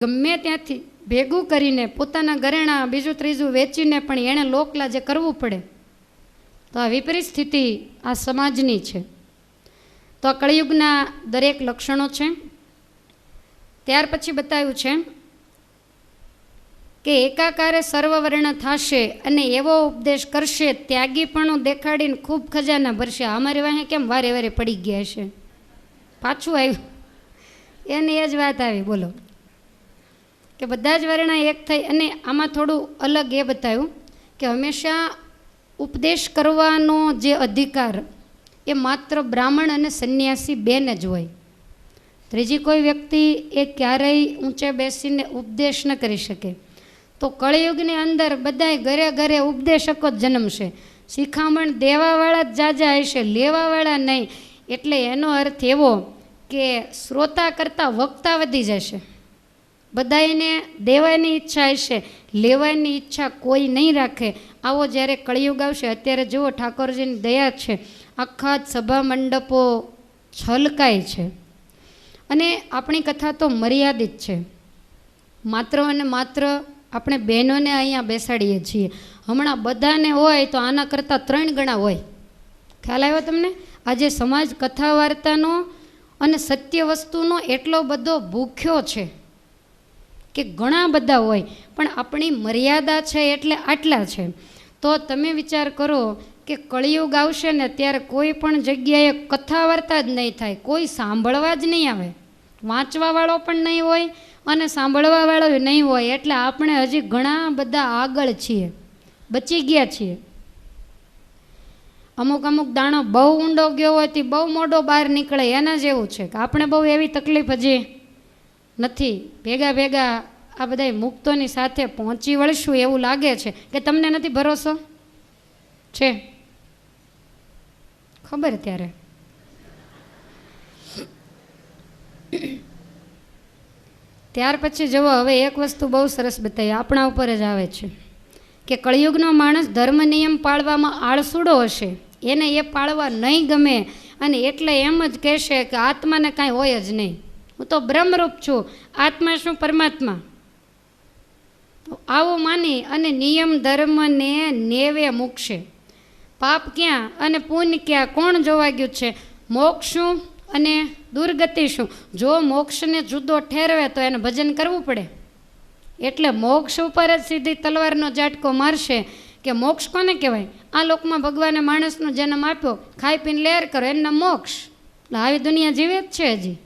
ગમે ત્યાંથી ભેગું કરીને પોતાના ઘરેણાં બીજું ત્રીજું વેચીને પણ એણે લોકલા જે કરવું પડે, તો આ વિપરીત સ્થિતિ આ સમાજની છે. તો આ કળિયુગના દરેક લક્ષણો છે. ત્યાર પછી બતાવ્યું છે કે એકાકારે સર્વવર્ણ થશે અને એવો ઉપદેશ કરશે, ત્યાગીપણું દેખાડીને ખૂબ ખજાના ભરશે. અમારી વાહે કેમ વારે વારે પડી ગયા છે, પાછું આવ્યું એની એ જ વાત આવી. બોલો કે બધા જ વર્ણ એક થઈ. અને આમાં થોડું અલગ એ બતાવ્યું કે હંમેશા ઉપદેશ કરવાનો જે અધિકાર એ માત્ર બ્રાહ્મણ અને સંન્યાસી બેને જ હોય. ત્રીજી કોઈ વ્યક્તિ એ ક્યારેય ઊંચે બેસીને ઉપદેશ ન કરી શકે. તો કળિયુગની અંદર બધાય ઘરે ઘરે ઉપદેશકો જ જન્મશે. શિખામણ દેવાવાળા જ જાજા હશે, લેવાવાળા નહીં. એટલે એનો અર્થ એવો કે શ્રોતા કરતાં વક્તા વધી જશે. બધાને દેવાની ઈચ્છા હશે, લેવાની ઈચ્છા કોઈ નહીં રાખે. આવો જ્યારે કળિયુગ આવશે, અત્યારે જુઓ ઠાકોરજીની દયા છે, આખા જ સભા મંડપો છલકાય છે. અને આપણી કથા તો મર્યાદિત છે. માત્ર અને માત્ર આપણે બહેનોને અહીંયા બેસાડીએ છીએ. હમણાં બધાને હોય તો આના કરતાં 3 ગણા હોય. ખ્યાલ આવ્યો તમને? આજે સમાજ કથા વાર્તાનો અને સત્ય વસ્તુનો એટલો બધો ભૂખ્યો છે કે ઘણા બધા હોય, પણ આપણી મર્યાદા છે એટલે આટલા છે. તો તમે વિચાર કરો કે કળિયુગ આવશે ને ત્યારે કોઈ પણ જગ્યાએ કથા વાર્તા જ નહીં થાય, કોઈ સાંભળવા જ નહીં આવે, વાંચવાવાળો પણ નહીં હોય અને સાંભળવાવાળો નહીં હોય. એટલે આપણે હજી ઘણા બધા આગળ છીએ, બચી ગયા છીએ. અમુક અમુક દાણો બહુ ઊંડો ગયો હોય તે બહુ મોટો બહાર નીકળે, એના જેવું છે કે આપણે બહુ એવી તકલીફ હજી નથી. ભેગા ભેગા આ બધા મુક્તોની સાથે પહોંચી વળશું એવું લાગે છે. કે તમને નથી ભરોસો? છે ખબર? ત્યારે ત્યાર પછી જુઓ, હવે એક વસ્તુ બહુ સરસ બતાવી, આપણા ઉપર જ આવે છે કે કળિયુગનો માણસ ધર્મ નિયમ પાળવામાં આળસુડો હશે, એને એ પાળવા નહીં ગમે અને એટલે એમ જ કહેશે કે આત્માને કાંઈ હોય જ નહીં, હું તો બ્રહ્મરૂપ છું, આત્મા શું પરમાત્મા. આવું માની અને નિયમ ધર્મને નેવે મૂકશે. પાપ ક્યાં અને પુણ્ય ક્યાં કોણ જોવા ગયું છે? મોક્ષ શું અને દુર્ગતિ શું? જો મોક્ષને જુદો ઠેરવે તો એને ભજન કરવું પડે. એટલે મોક્ષ ઉપર જ સીધી તલવારનો ઝાટકો મારશે કે મોક્ષ કોને કહેવાય? આ લોકમાં ભગવાને માણસનો જન્મ આપ્યો, ખાઈ પીને લહેર કરો, એના મોક્ષ. આવી દુનિયા જીવે જ છે હજી.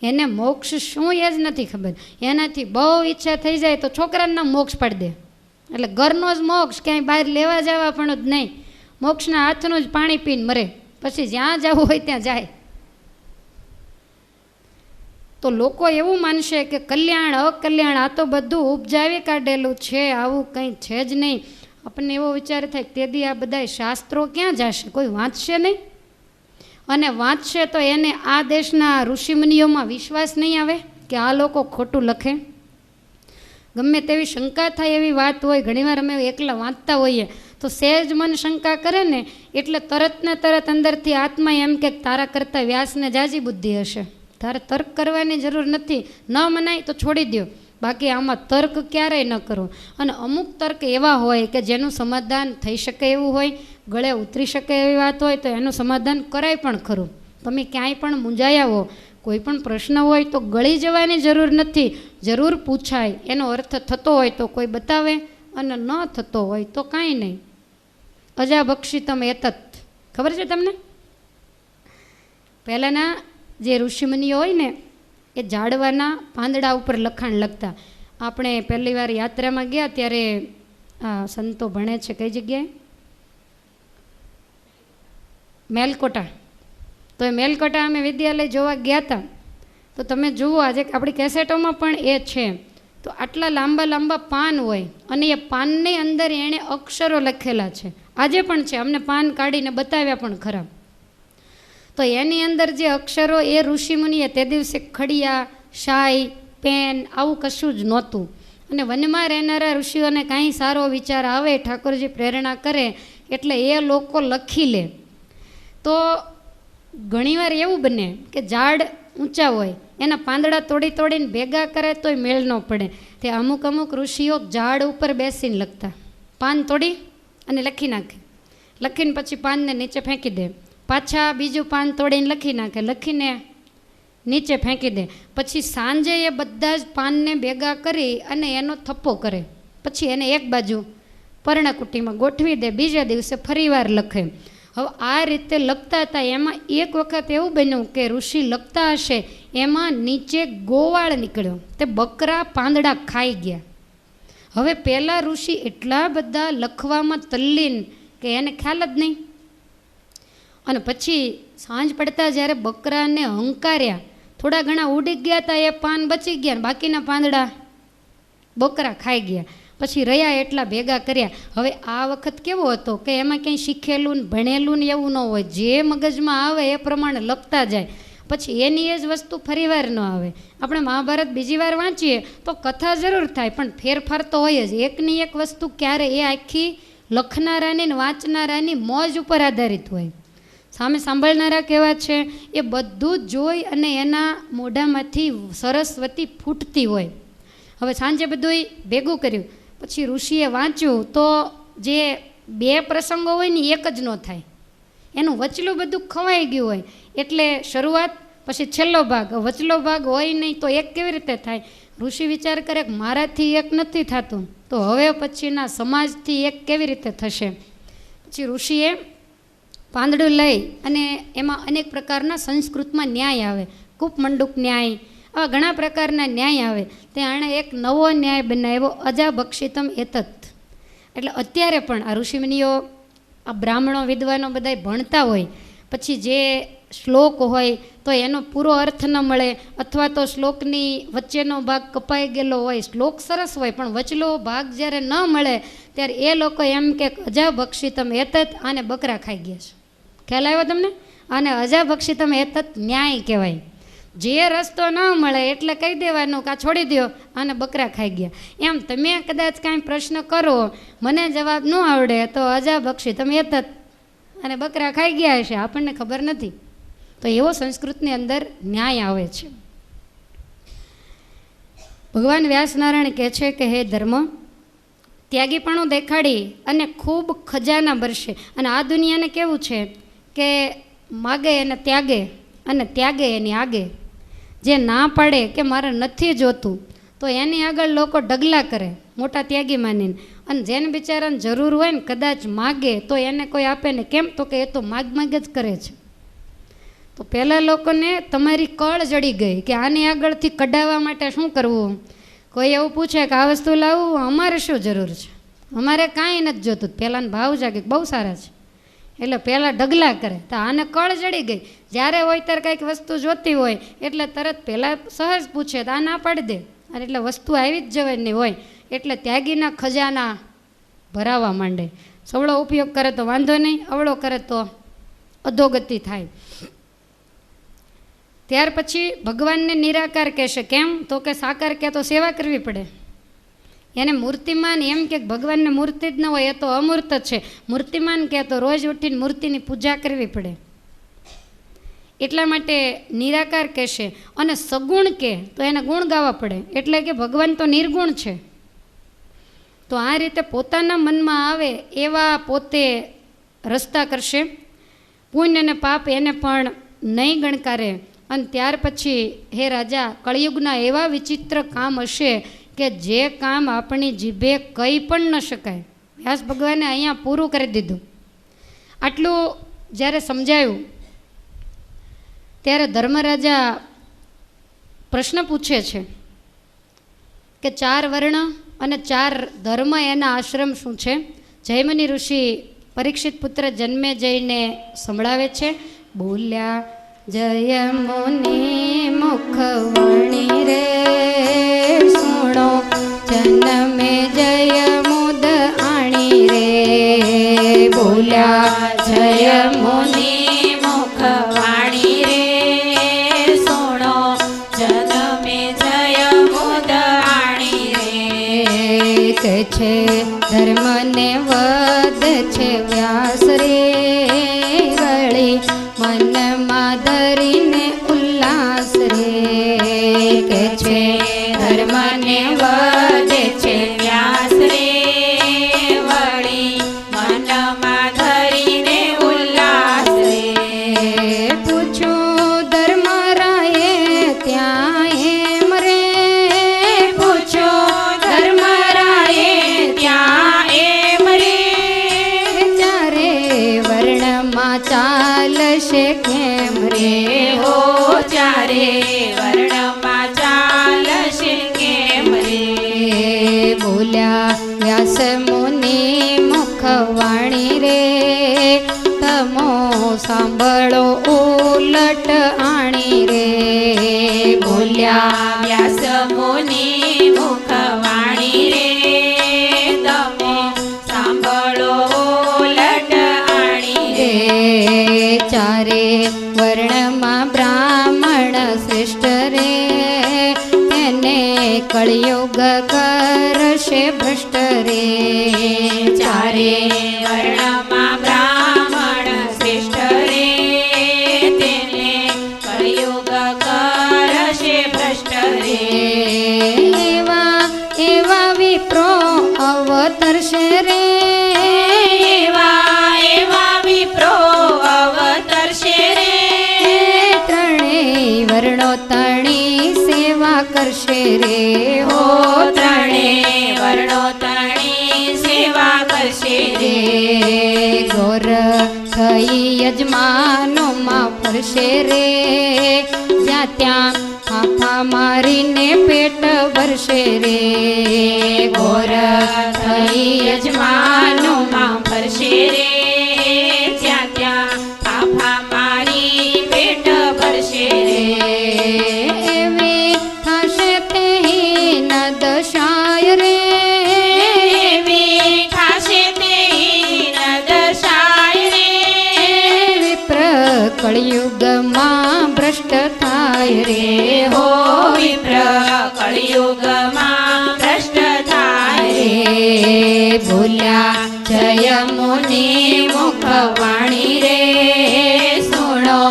એને મોક્ષ શું એ જ નથી ખબર. એનાથી બહુ ઈચ્છા થઈ જાય તો છોકરાના મોક્ષ પાડી દે. એટલે ઘરનો જ મોક્ષ, ક્યાંય બહાર લેવા જવા પણ જ નહીં. મોક્ષના હાથનું જ પાણી પીને મરે, પછી જ્યાં જવું હોય ત્યાં જાય. તો લોકો એવું માનશે કે કલ્યાણ અકલ્યાણ આ તો બધું ઉપજાવી કાઢેલું છે, આવું કંઈ છે જ નહીં. આપણને એવો વિચાર થાય કે તેથી આ બધા શાસ્ત્રો ક્યાં જશે? કોઈ વાંચશે નહીં. અને વાંચશે તો એને આ દેશના ઋષિમુનિઓમાં વિશ્વાસ નહીં આવે કે આ લોકો ખોટું લખે. ગમે તેવી શંકા થાય એવી વાત હોય, ઘણીવાર અમે એકલા વાંચતા હોઈએ તો સહેજ મન શંકા કરે ને એટલે તરત ને તરત અંદરથી આત્મા એમ કે તારા કરતાં વ્યાસને જાજી બુદ્ધિ હશે, તારે તર્ક કરવાની જરૂર નથી, ન મનાય તો છોડી દો, બાકી આમાં તર્ક ક્યારેય ન કરો. અને અમુક તર્ક એવા હોય કે જેનું સમાધાન થઈ શકે એવું હોય, ગળે ઉતરી શકે એવી વાત હોય તો એનું સમાધાન કરાય પણ ખરું. તમે ક્યાંય પણ મૂંઝાયા હો, કોઈ પણ પ્રશ્ન હોય તો ગળી જવાની જરૂર નથી, જરૂર પૂછાય. એનો અર્થ થતો હોય તો કોઈ બતાવે અને ન થતો હોય તો કાંઈ નહીં. અજાભક્ષિતમ એતત, ખબર છે તમને? પહેલાંના જે ઋષિમુનિઓ હોય ને એ ઝાડવાના પાંદડા ઉપર લખાણ લખતા. આપણે પહેલી વાર યાત્રામાં ગયા ત્યારે સંતો ભણે છે કઈ જગ્યાએ? મેલકોટા. તો એ મેલકોટા અમે વિદ્યાલય જોવા ગયા હતા. તો તમે જુઓ, આજે આપણી કેસેટોમાં પણ એ છે. તો આટલા લાંબા લાંબા પાન હોય અને એ પાનની અંદર એણે અક્ષરો લખેલા છે. આજે પણ છે, અમને પાન કાઢીને બતાવ્યા પણ ખરા. તો એની અંદર જે અક્ષરો એ ઋષિમુનિએ તે દિવસે ખડિયા, શાઈ, પેન આવું કશું જ નહોતું. અને વનમાં રહેનારા ઋષિઓને કાંઈ સારો વિચાર આવે, ઠાકોરજી પ્રેરણા કરે એટલે એ લોકો લખી લે. તો ઘણીવાર એવું બને કે ઝાડ ઊંચા હોય, એના પાંદડા તોડી તોડીને ભેગા કરે તોય મેળ ન પડે. તે અમુક અમુક ઋષિઓ ઝાડ ઉપર બેસીને લખતા, પાન તોડી અને લખી નાખે, લખીને પછી પાનને નીચે ફેંકી દે, પાછા બીજું પાન તોડીને લખી નાખે, લખીને નીચે ફેંકી દે. પછી સાંજે એ બધા જ પાનને ભેગા કરી અને એનો થપ્પો કરે, પછી એને એક બાજુ પર્ણકુટીમાં ગોઠવી દે, બીજા દિવસે ફરીવાર લખે. હવે આ રીતે લખતા હતા. એમાં એક વખત એવું બન્યું કે ઋષિ લખતા હશે, એમાં નીચે ગોવાળ નીકળ્યો, તે બકરા પાંદડા ખાઈ ગયા. હવે પહેલાં ઋષિ એટલા બધા લખવામાં તલ્લીન કે એને ખ્યાલ જ નહીં. અને પછી સાંજ પડતા જ્યારે બકરાને હંકાર્યા, થોડા ઘણા ઉડી ગયા હતા, એ પાન બચી ગયા, બાકીના પાંદડા બકરા ખાઈ ગયા. પછી રહ્યા એટલા ભેગા કર્યા. હવે આ વખત કેવો હતો કે એમાં ક્યાંય શીખેલું ને ભણેલું ને એવું ન હોય, જે મગજમાં આવે એ પ્રમાણે લખતા જાય. પછી એની એ જ વસ્તુ ફરીવાર ન આવે. આપણે મહાભારત બીજી વાર વાંચીએ તો કથા જરૂર થાય, પણ ફેરફાર તો હોય જ. એકની એક વસ્તુ ક્યારે એ આખી લખનારાની ને વાંચનારાની મોજ ઉપર આધારિત હોય. સામે સાંભળનારા કેવા છે એ બધું જ જોઈ અને એના મોઢામાંથી સરસ્વતી ફૂટતી હોય. હવે સાંજે બધું ભેગું કર્યું, પછી ઋષિએ વાંચ્યું તો જે બે પ્રસંગો હોય ને એક જ ન થાય, એનું વચલું બધું ખવાઈ ગયું હોય. એટલે શરૂઆત પછી છેલ્લો ભાગ, વચલો ભાગ હોય નહીં તો એક કેવી રીતે થાય? ઋષિ વિચાર કરે કે મારાથી એક નથી થતું, તો હવે પછીના સમાજથી એક કેવી રીતે થશે? પછી ઋષિએ પાંદડું લઈ અને એમાં અનેક પ્રકારના સંસ્કૃતમાં ન્યાય આવે, કૂપમંડુક ન્યાય, આવા ઘણા પ્રકારના ન્યાય આવે. ત્યાં એક નવો ન્યાય બનાવ્યો, અજાભક્ષિતમ એતત. એટલે અત્યારે પણ આ ઋષિમુનિઓ, આ બ્રાહ્મણો, વિદ્વાનો બધા ભણતા હોય, પછી જે શ્લોક હોય તો એનો પૂરો અર્થ ન મળે, અથવા તો શ્લોકની વચ્ચેનો ભાગ કપાઈ ગયેલો હોય, શ્લોક સરસ હોય પણ વચલો ભાગ જ્યારે ન મળે ત્યારે એ લોકો એમ કે અજાભક્ષિતમ એતત, આને બકરા ખાઈ ગયા છે. ખ્યાલ આવ્યો તમને? આને અજાભક્ષિતમ એતત ન્યાય કહેવાય. જે રસ્તો ન મળે એટલે કહી દેવાનું કે આ છોડી દો, આને બકરા ખાઈ ગયા. એમ તમે કદાચ કાંઈ પ્રશ્ન કરો, મને જવાબ ન આવડે તો અજાભક્ષિતમ એતત, અને બકરા ખાઈ ગયા હશે, આપણને ખબર નથી. તો એવો સંસ્કૃતની અંદર ન્યાય આવે છે. ભગવાન વ્યાસનારાયણ કહે છે કે હે ધર્મ, ત્યાગીપણું દેખાડી અને ખૂબ ખજાના ભરશે. અને આ દુનિયાને કેવું છે કે માગે એને ત્યાગે અને ત્યાગે એની આગે. જે ના પાડે કે મારે નથી જોતું તો એની આગળ લોકો ઢગલા કરે, મોટા ત્યાગી માનીને. અને જેને બિચારાને જરૂર હોય ને કદાચ માગે તો એને કોઈ આપે ને, કેમ? તો કે એ તો માગ જ કરે છે. તો પહેલાં લોકોને તમારી કળ જડી ગઈ કે આની આગળથી કઢાવવા માટે શું કરવું. કોઈ એવું પૂછે કે આ વસ્તુ લાવવું, અમારે શું જરૂર છે, અમારે કાંઈ નથી જોતું. પહેલાંને ભાવ જાગે બહુ સારા છે, એટલે પહેલાં ઢગલા કરે. તો આને કળ જડી ગઈ, જ્યારે હોય ત્યારે કંઈક વસ્તુ જોતી હોય એટલે તરત પહેલાં સહજ પૂછે તો આ ના પાડી દે, અને એટલે વસ્તુ આવી જ જવાની હોય. એટલે ત્યાગીના ખજાના ભરાવા માંડે. સવળો ઉપયોગ કરે તો વાંધો નહીં, અવળો કરે તો અધોગતિ થાય. ત્યાર પછી ભગવાનને નિરાકાર કહેશે. કેમ? તો કે સાકાર કહે તો સેવા કરવી પડે. એને મૂર્તિમાન એમ કે ભગવાનને મૂર્તિ જ ન હોય, એ તો અમૂર્ત છે. મૂર્તિમાન કહે તો રોજ ઉઠીને મૂર્તિની પૂજા કરવી પડે. એટલા માટે નિરાકાર કહેશે. અને સગુણ કહે તો એને ગુણ ગાવા પડે, એટલે કે ભગવાન તો નિર્ગુણ છે. તો આ રીતે પોતાના મનમાં આવે એવા પોતે રસ્તા કરશે. પુણ્ય અને પાપ એને પણ નહીં ગણકારે. અને ત્યાર પછી હે રાજા, કળિયુગના એવા વિચિત્ર કામ હશે કે જે કામ આપણી જીભે કહી પણ ન શકાય. વ્યાસ ભગવાને અહીંયા પૂરું કરી દીધું. આટલું જ્યારે સમજાયું ત્યારે ધર્મરાજા પ્રશ્ન પૂછે છે કે 4 વર્ણ અને 4 ધર્મ, એના આશ્રમ શું છે? જયમુનિ ઋષિ પરીક્ષિત પુત્ર જન્મે જઈને સંભળાવે છે. બોલ્યા જય મુનિ મુખવણી રે સુણો, જન્મે જય મુદ આણી રે. બોલ્યા જય મુનિ મુખવાણી રે સુણો, જન્મે જય મુદ આણી રે. કે છે ધર્મને વદ છે વ્યાસ રે, વળી મનમાં ધરીને ઉલ્લાસ ને વધે છે વ્યાસ રે વળી મનમાં ધરીને ઉલ્લાસ રે પૂછ્યું ધર્મરાયે ત્યાં એમ રે પૂછો ધર્મરાયે ત્યાં એમ રે ચારે વર્ણમાં ચાલશે કેમ રે હો ચારે વર્ણમાં ચાલશે કેમ રે બોલ્યા વ્યાસ મુનિ મુખવાણી રે તમો સાંભળો ઉલટ આણી રે બોલ્યા વ્યાસ મુનિ મુખવાણી રે તમે સાંભળો ઉલટ આણી રે ચારે વર્ણમાં બ્રાહ્મણ શ્રેષ્ઠ રે એને કળિયુગ કરશે ભ્રષ્ટ રે ચારે વર્ણમાં બ્રાહ્મણ શ્રેષ્ઠ રે તેને કળિયુગ કરશે ભ્રષ્ટ રે એવા એવા વિપ્રો અવતરશે રે એવા વિપ્રો અવતરશે રે ત્રણેય વર્ણો તણી સેવા કરશે રે હો ત્રણે વર્ણો તણી સેવા કરશે રે ગોર થઈ યજમાનોમાં ફરશે રે જ્યાં ત્યાં ફાફા મારીને પેટ ભરશે રે ઘોર થઈ યજમાનોમાં ફરશે રે જ્યાં ત્યાં ફાફા મારી પેટ ભરશે રે એવી થશે તે દશાય રે એવી થાશે તે દશાય રે વિપ્ર કળિયુગમાં ભ્રષ્ટ થાય રે હો વિપ્ર કળિયુગમાં ભ્રષ્ટ થાય રે બોલ્યા જય મુનિ મુખવાણી રે સુણો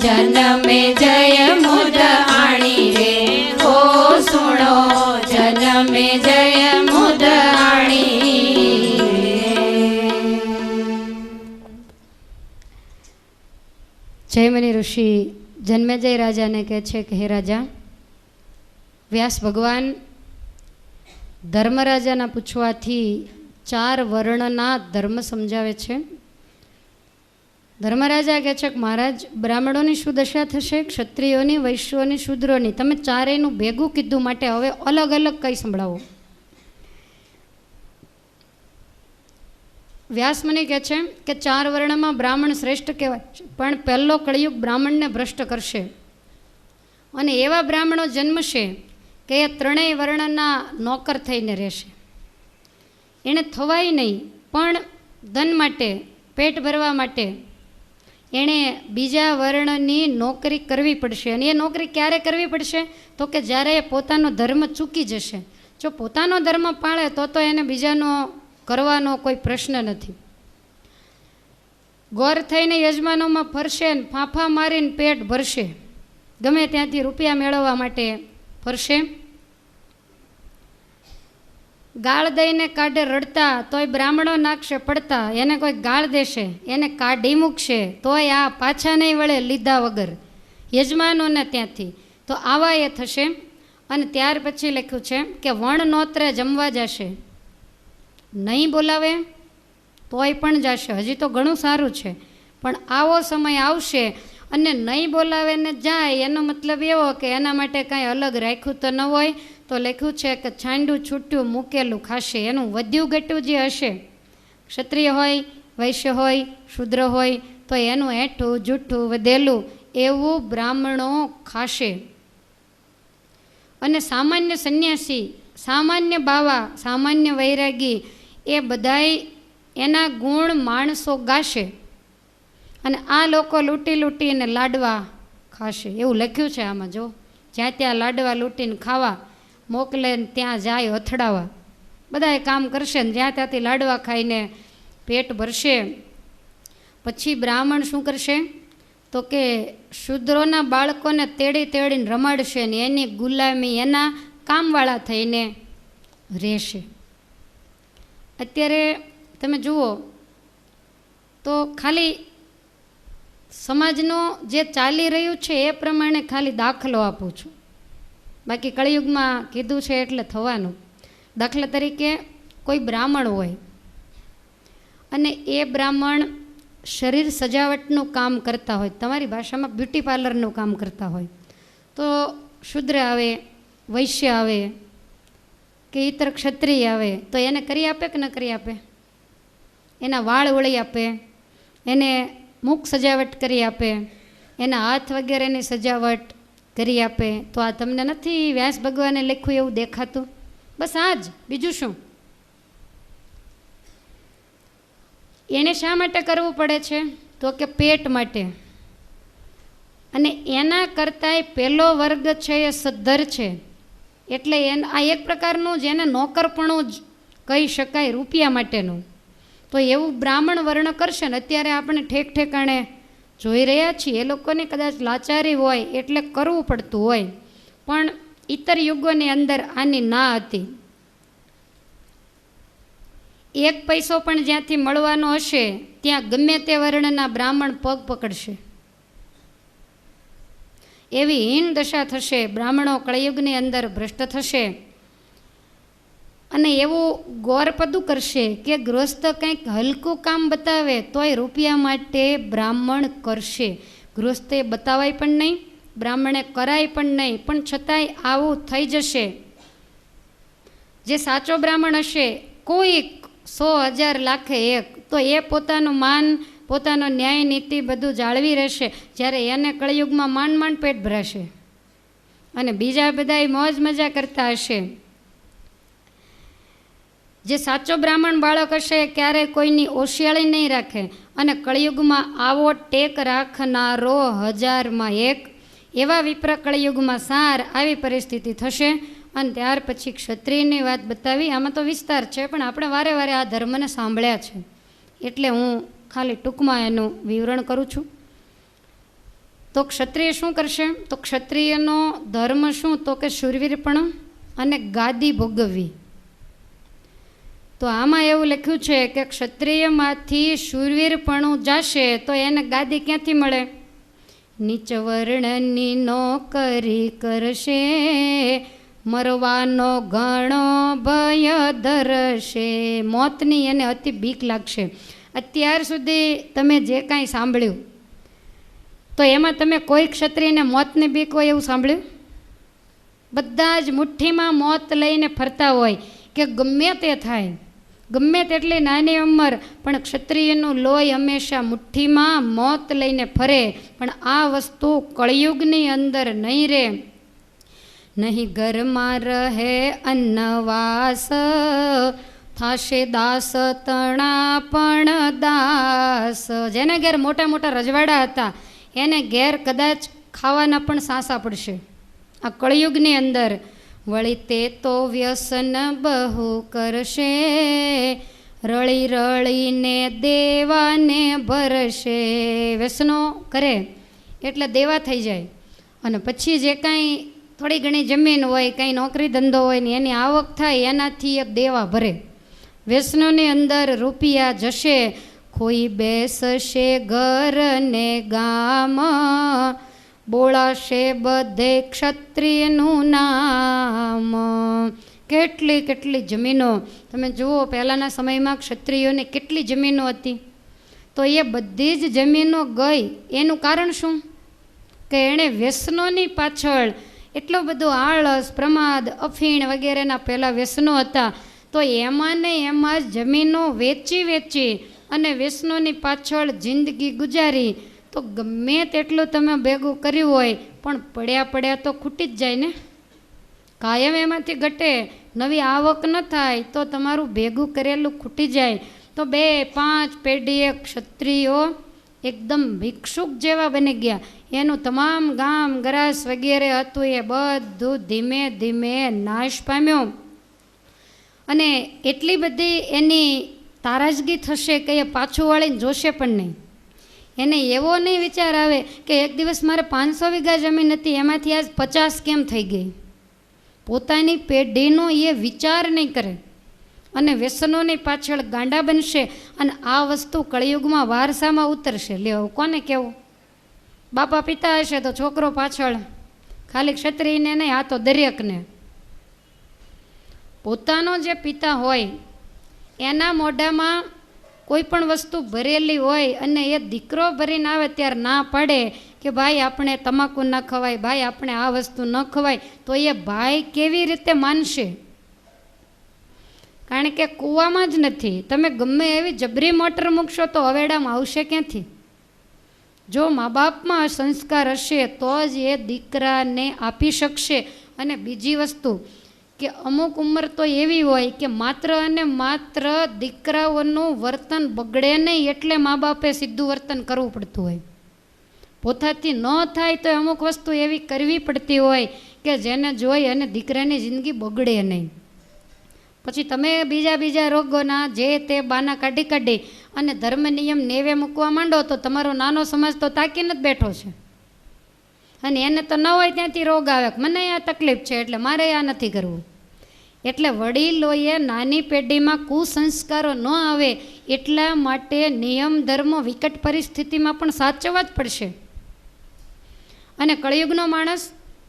જન્મે જય મુદ આણી રે હો સુણો જન્મે જય મુદ આણી જયમની ઋષિ જન્મેજય રાજાને કહે છે કે હે રાજા, વ્યાસ ભગવાન ધર્મરાજાના પૂછવાથી 4 વર્ણના ધર્મ સમજાવે છે. ધર્મરાજા કહે છે કે મહારાજ, બ્રાહ્મણોની શું દશા થશે, ક્ષત્રિયોની, વૈશ્યોની, શૂદ્રોની, તમે ચારેયનું ભેગું કીધું, માટે હવે અલગ અલગ કંઈ સંભળાવો. વ્યાસ મુનિ કહે છે કે 4 વર્ણમાં બ્રાહ્મણ શ્રેષ્ઠ કહેવાય છે, પણ પહેલો કળિયુગ બ્રાહ્મણને ભ્રષ્ટ કરશે અને એવા બ્રાહ્મણો જન્મશે કે એ ત્રણેય વર્ણના નોકર થઈને રહેશે. એણે થવાય નહીં, પણ ધન માટે, પેટ ભરવા માટે એણે બીજા વર્ણની નોકરી કરવી પડશે. અને એ નોકરી ક્યારે કરવી પડશે? તો કે જ્યારે એ પોતાનો ધર્મ ચૂકી જશે. જો પોતાનો ધર્મ પાળે તો એને બીજાનો કરવાનો કોઈ પ્રશ્ન નથી. ગોર થઈને યજમાનોમાં ફરશે ને ફાંફા મારીને પેટ ભરશે, ગમે ત્યાંથી રૂપિયા મેળવવા માટે ફરશે. ગાળ દઈને કાઢે રડતા તોય બ્રાહ્મણો નાખશે પડતા, એને કોઈ ગાળ દેશે એને કાઢી મૂકશે તોય આ પાછા નહીં વળે લીધા વગર યજમાનોને ત્યાંથી. તો આવા એ થશે. અને ત્યાર પછી લખ્યું છે કે વણ નોતરે જમવા જશે, નહીં બોલાવે તોય પણ જશે. હજી તો ઘણું સારું છે, પણ આવો સમય આવશે અને નહીં બોલાવે ને જાય, એનો મતલબ એવો કે એના માટે કાંઈ અલગ રાખ્યું તો ન હોય. તો લખ્યું છે કે છાંડું છૂટ્યું મૂકેલું ખાશે. એનું વધ્યું ઘટ્યું જે હશે, ક્ષત્રિય હોય, વૈશ્ય હોય, શૂદ્ર હોય, તો એનું હેઠું જૂઠું વધેલું એવું બ્રાહ્મણો ખાશે. અને સામાન્ય સંન્યાસી, સામાન્ય બાવા, સામાન્ય વૈરાગી, એ બધાય એના ગુણ માણસો ગાશે. અને આ લોકો લૂંટી લૂંટીને લાડવા ખાશે. એવું લખ્યું છે આમાં. જો જ્યાં ત્યાં લાડવા લૂંટીને ખાવા મોકલે ને ત્યાં જાય અથડાવા, બધાએ કામ કરશે ને જ્યાં ત્યાંથી લાડવા ખાઈને પેટ ભરશે. પછી બ્રાહ્મણ શું કરશે? તો કે શૂદ્રોના બાળકોને તેડી તેડીને રમાડશે ને એની ગુલામી, એના કામવાળા થઈને રહેશે. અત્યારે તમે જુઓ તો ખાલી સમાજનું જે ચાલી રહ્યું છે એ પ્રમાણે ખાલી દાખલો આપું છું, બાકી કળિયુગમાં કીધું છે એટલે થવાનું. દાખલા તરીકે કોઈ બ્રાહ્મણ હોય અને એ બ્રાહ્મણ શરીર સજાવટનું કામ કરતા હોય, તમારી ભાષામાં બ્યુટી પાર્લરનું કામ કરતા હોય, તો શુદ્ર આવે, વૈશ્ય આવે કે ઇતર ક્ષત્રિય આવે તો એને કરી આપે કે ન કરી આપે? એના વાળ ઓળી આપે, એને મુખ સજાવટ કરી આપે, એના હાથ વગેરેની સજાવટ કરી આપે. તો આ તમને નથી વ્યાસ ભગવાને લખ્યું એવું દેખાતું? બસ આ જ, બીજું શું? એને શા માટે કરવું પડે છે? તો કે પેટ માટે. અને એના કરતાંય પહેલો વર્ગ છે એ સદ્ધર છે, એટલે આ એક પ્રકારનું જેને નોકરપણું જ કહી શકાય રૂપિયા માટેનું. તો એવું બ્રાહ્મણ વર્ણ કરશે ને. અત્યારે આપણે ઠેક ઠેકાણે જોઈ રહ્યા છીએ, એ લોકોને કદાચ લાચારી હોય એટલે કરવું પડતું હોય, પણ ઇતર યુગોની અંદર આની ના હતી. 1 પૈસો પણ જ્યાંથી મળવાનો હશે ત્યાં ગમે તે વર્ણના બ્રાહ્મણ પગ પકડશે. એવી હીન દશા થશે, બ્રાહ્મણો કળિયુગની અંદર ભ્રષ્ટ થશે. અને એવું ગોરપદું કરશે કે ગૃહસ્થ કંઈક હલકું કામ બતાવે તોય રૂપિયા માટે બ્રાહ્મણ કરશે. ગૃહસ્થે બતાવાય પણ નહીં, બ્રાહ્મણે કરાય પણ નહીં, પણ છતાંય આવું થઈ જશે. જે સાચો બ્રાહ્મણ હશે, કોઈક 100,000 લાખે એક, તો એ પોતાનું માન, પોતાનો ન્યાય નીતિ બધું જાળવી રહેશે. જ્યારે એને કળિયુગમાં માંડ માંડ પેટ ભરાશે અને બીજા બધાય મોજ મજા કરતા હશે. જે સાચો બ્રાહ્મણ બાળક હશે ક્યારેય કોઈની ઓશિયાળી નહીં રાખે. અને કળિયુગમાં આવો ટેક રાખનારો 1000માં 1, એવા વિપ્ર કળિયુગમાં સાર આવી પરિસ્થિતિ થશે. અને ત્યાર પછી ક્ષત્રિયની વાત બતાવી. આમાં તો વિસ્તાર છે, પણ આપણે વારે વારે આ ધર્મને સાંભળ્યા છે એટલે હું ખાલી ટૂંકમાં એનું વિવરણ કરું છું. તો ક્ષત્રિય શું કરશે? તો ક્ષત્રિયનો ધર્મ શું? તો કે શૂરવીરપણું અને ગાદી ભોગવવી. તો આમાં એવું લખ્યું છે કે ક્ષત્રિયમાંથી શૂરવીરપણું જશે તો એને ગાદી ક્યાંથી મળે? નીચ વર્ણની નોકરી કરશે, મરવાનો ઘણો ભય ધરશે. મોતની એને અતિ બીક લાગશે. અત્યાર સુધી તમે જે કાંઈ સાંભળ્યું તો એમાં તમે કોઈ ક્ષત્રિયને મોતની બીક હોય એવું સાંભળ્યું? બધા જ મુઠ્ઠીમાં મોત લઈને ફરતા હોય કે ગમે તે થાય, ગમે તેટલી નાની ઉંમર, પણ ક્ષત્રિયનું લોહી હંમેશા મુઠ્ઠીમાં મોત લઈને ફરે. પણ આ વસ્તુ કળિયુગની અંદર નહીં રહે. નહીં ઘરમાં રહે અન્નવાસ, થાશે દાસ તણા પણ દાસ. જેને ઘેર મોટા મોટા રજવાડા હતા એને ઘેર કદાચ ખાવાના પણ સાંસા પડશે આ કળિયુગની અંદર. વળી તે તો વ્યસન બહુ કરશે, રળી રળીને દેવાને ભરશે. વ્યસનો કરે એટલે દેવા થઈ જાય. અને પછી જે કાંઈ થોડી ઘણી જમીન હોય, કાંઈ નોકરી ધંધો હોય ને એની આવક થાય એનાથી એક દેવા ભરે. વ્યસનોની અંદર રૂપિયા જશે. કોઈ બેસશે ઘર ને ગામ, બોલાશે બધે ક્ષત્રિયનું નામ. કેટલી કેટલી જમીનો તમે જુઓ, પહેલાંના સમયમાં ક્ષત્રિયોને કેટલી જમીનો હતી. તો એ બધી જ જમીનો ગઈ. એનું કારણ શું? કે એણે વ્યસનોની પાછળ એટલો બધો આળસ, પ્રમાદ, અફીણ વગેરેના પહેલાં વ્યસનો હતા. તો એમાં ને એમાં જ જમીનો વેચી વેચી અને વ્યસનોની પાછળ જિંદગી ગુજારી. તો ગમે તેટલું તમે ભેગું કર્યું હોય પણ પડ્યા પડ્યા તો ખૂટી જ જાય ને. કાયમ એમાંથી ઘટે, નવી આવક ન થાય તો તમારું ભેગું કરેલું ખૂટી જાય. તો 2-5 પેઢીએ ક્ષત્રિયો એકદમ ભિક્ષુક જેવા બની ગયા. એનું તમામ ગામ ગરાસ વગેરે હતું એ બધું ધીમે ધીમે નાશ પામ્યો. અને એટલી બધી એની તારાજગી થશે કે એ પાછું વાળીને જોશે પણ નહીં. એને એવો નહીં વિચાર આવે કે એક દિવસ મારે 500 વીઘા જમીન હતી એમાંથી આજ 50 કેમ થઈ ગઈ. પોતાની પેઢીનો એ વિચાર નહીં કરે અને વ્યસનોની પાછળ ગાંડા બનશે અને આ વસ્તુ કળિયુગમાં વારસામાં ઉતરશે. લ્યો કોને કહેવું? બાપા પિતા હશે તો છોકરો પાછળ, ખાલી ક્ષત્રિયને નહીં, આ તો દરેકને. પોતાનો જે પિતા હોય એના મોઢામાં કોઈ પણ વસ્તુ ભરેલી હોય અને એ દીકરો ભરીને આવે ત્યારે ના પાડે કે ભાઈ આપણે તમાકુ ન ખવાય, ભાઈ આપણે આ વસ્તુ ન ખવાય, તો એ ભાઈ કેવી રીતે માનશે? કારણ કે કૂવામાં જ નથી. તમે ગમે એવી જબરી મોટર મૂકશો તો અવેડામાં આવશે ક્યાંથી? જો મા બાપમાં સંસ્કાર હશે તો જ એ દીકરાને આપી શકશે. અને બીજી વસ્તુ કે અમુક ઉંમર તો એવી હોય કે માત્ર અને માત્ર દીકરાઓનું વર્તન બગડે નહીં એટલે મા બાપે સીધું વર્તન કરવું પડતું હોય. પોતાથી ન થાય તો અમુક વસ્તુ એવી કરવી પડતી હોય કે જેને જોઈ અને દીકરાની જિંદગી બગડે નહીં. પછી તમે બીજા રોગોના જે તે બાના કાઢી અને ધર્મ નિયમ નેવે મૂકવા માંડો તો તમારો નાનો સમાજ તો તાકીને જ બેઠો છે. અને એને તો ન હોય ત્યાંથી રોગ આવે, મને આ તકલીફ છે એટલે મારે આ નથી કરવું. એટલે વડીલોએ નાની પેઢીમાં કુસંસ્કારો ન આવે એટલા માટે નિયમ ધર્મ વિકટ પરિસ્થિતિમાં પણ સાચવવા જ પડશે. અને કળિયુગનો માણસ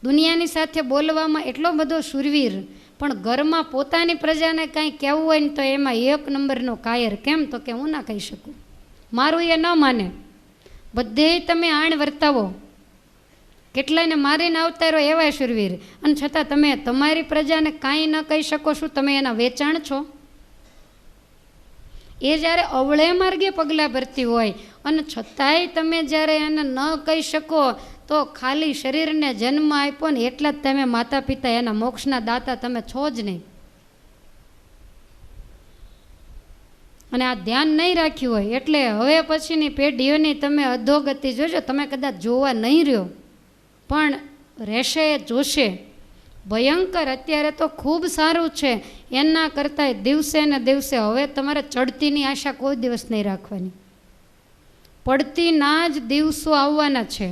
દુનિયાની સાથે બોલવામાં એટલો બધો શૂરવીર, પણ ઘરમાં પોતાની પ્રજાને કાંઈ કહેવું હોય ને તો એમાં એક નંબરનો કાયર. કેમ? તો કે હું ના કહી શકું, મારું એ ન માને. બધે તમે આણ વર્તાવો, કેટલાયને મારીને આવતારો એવા શૂરવીર, અને છતાં તમે તમારી પ્રજાને કાંઈ ન કહી શકો. શું તમે એના વેચાણ છો? એ જ્યારે અવળે માર્ગે પગલાં ભરતી હોય અને છતાંય તમે જ્યારે એને ન કહી શકો તો ખાલી શરીરને જન્મ આપ્યો ને એટલા જ તમે માતા પિતા, એના મોક્ષના દાતા તમે છો જ નહીં. અને આ ધ્યાન નહીં રાખ્યું હોય એટલે હવે પછીની પેઢીઓની તમે અધોગતિ જોજો. તમે કદાચ જોવા નહીં રહ્યો પણ રહેશે, જોશે. ભયંકર. અત્યારે તો ખૂબ સારું છે, એના કરતાં દિવસે ને દિવસે હવે તમારે ચડતીની આશા કોઈ દિવસ નહીં રાખવાની. પડતીના જ દિવસો આવવાના છે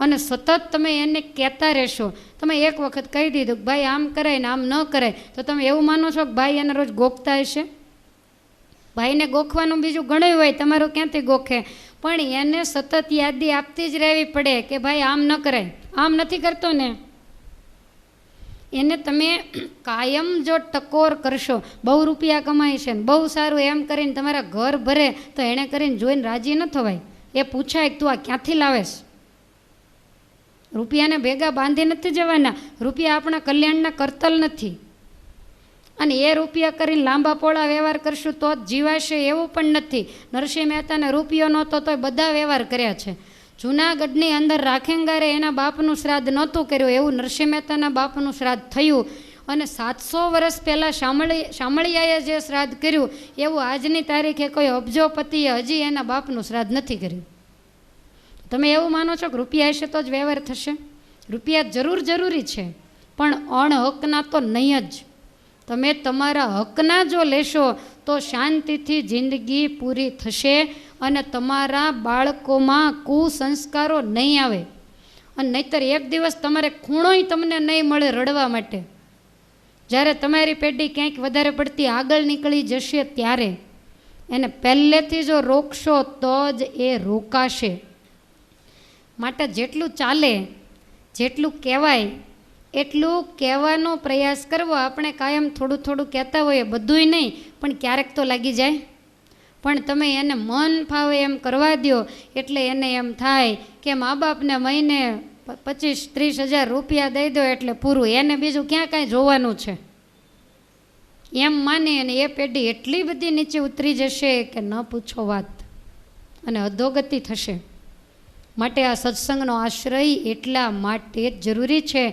અને સતત તમે એને કહેતા રહેશો. તમે એક વખત કહી દીધું કે ભાઈ આમ કરાય ને આમ ન કરાય, તો તમે એવું માનો છો કે ભાઈ એને રોજ ગોખતા હશે? ભાઈને ગોખવાનું બીજું ઘણું હોય, તમારું ક્યાંથી ગોખે? પણ એને સતત યાદી આપતી જ રહેવી પડે કે ભાઈ આમ ન કરાય, આમ નથી કરતો ને. એને તમે કાયમ જો ટકોર કરશો, બહુ રૂપિયા કમાય છે ને બહુ સારું એમ કરીને તમારા ઘર ભરે, તો એણે કરીને જોઈને રાજી ન થવાય. એ પૂછાય કે તું આ ક્યાંથી લાવેશ? રૂપિયાને ભેગા બાંધી નથી જવાના. રૂપિયા આપણા કલ્યાણના કરતલ નથી. અને એ રૂપિયા કરીને લાંબા પોળા વ્યવહાર કરશું તો જ જીવાશે એવું પણ નથી. નરસિંહ મહેતાને રૂપિયો નહોતો તોય બધા વ્યવહાર કર્યા છે. જૂનાગઢની અંદર રાખેંગારે એના બાપનું શ્રાદ્ધ નહોતું કર્યું, એવું નરસિંહ મહેતાના બાપનું શ્રાદ્ધ થયું. અને 700 વર્ષ પહેલાં શામળિયાએ જે શ્રાદ્ધ કર્યું એવું આજની તારીખે કોઈ અબજોપતિએ હજી એના બાપનું શ્રાદ્ધ નથી કર્યું. તમે એવું માનો છો કે રૂપિયા હશે તો જ વ્યવહાર થશે? રૂપિયા જરૂરી છે, પણ અણહકના તો નહીં જ. તમે તમારા હકના જો લેશો તો શાંતિથી જિંદગી પૂરી થશે અને તમારા બાળકોમાં કુસંસ્કારો નહીં આવે. અને નહીંતર એક દિવસ તમારે ખૂણોય તમને નહીં મળે રડવા માટે. જ્યારે તમારી પેઢી ક્યાંક વધારે પડતી આગળ નીકળી જશે ત્યારે એને પહેલેથી જો રોકશો તો જ એ રોકાશે. માટે જેટલું ચાલે, જેટલું કહેવાય એટલું કહેવાનો પ્રયાસ કરવો. આપણે કાયમ થોડું કહેતા હોઈએ, બધુંય નહીં પણ ક્યારેક તો લાગી જાય. પણ તમે એને મન ફાવે એમ કરવા દો એટલે એને એમ થાય કે મા બાપને મહિને 25-30 હજાર રૂપિયા દઈ દો એટલે પૂરું, એને બીજું ક્યાં કાંઈ જોવાનું છે એમ માની. અને એ પેઢી એટલી બધી નીચે ઉતરી જશે કે ન પૂછો વાત, અને અધોગતિ થશે. માટે આ સત્સંગનો આશ્રય એટલા માટે જ જરૂરી છે.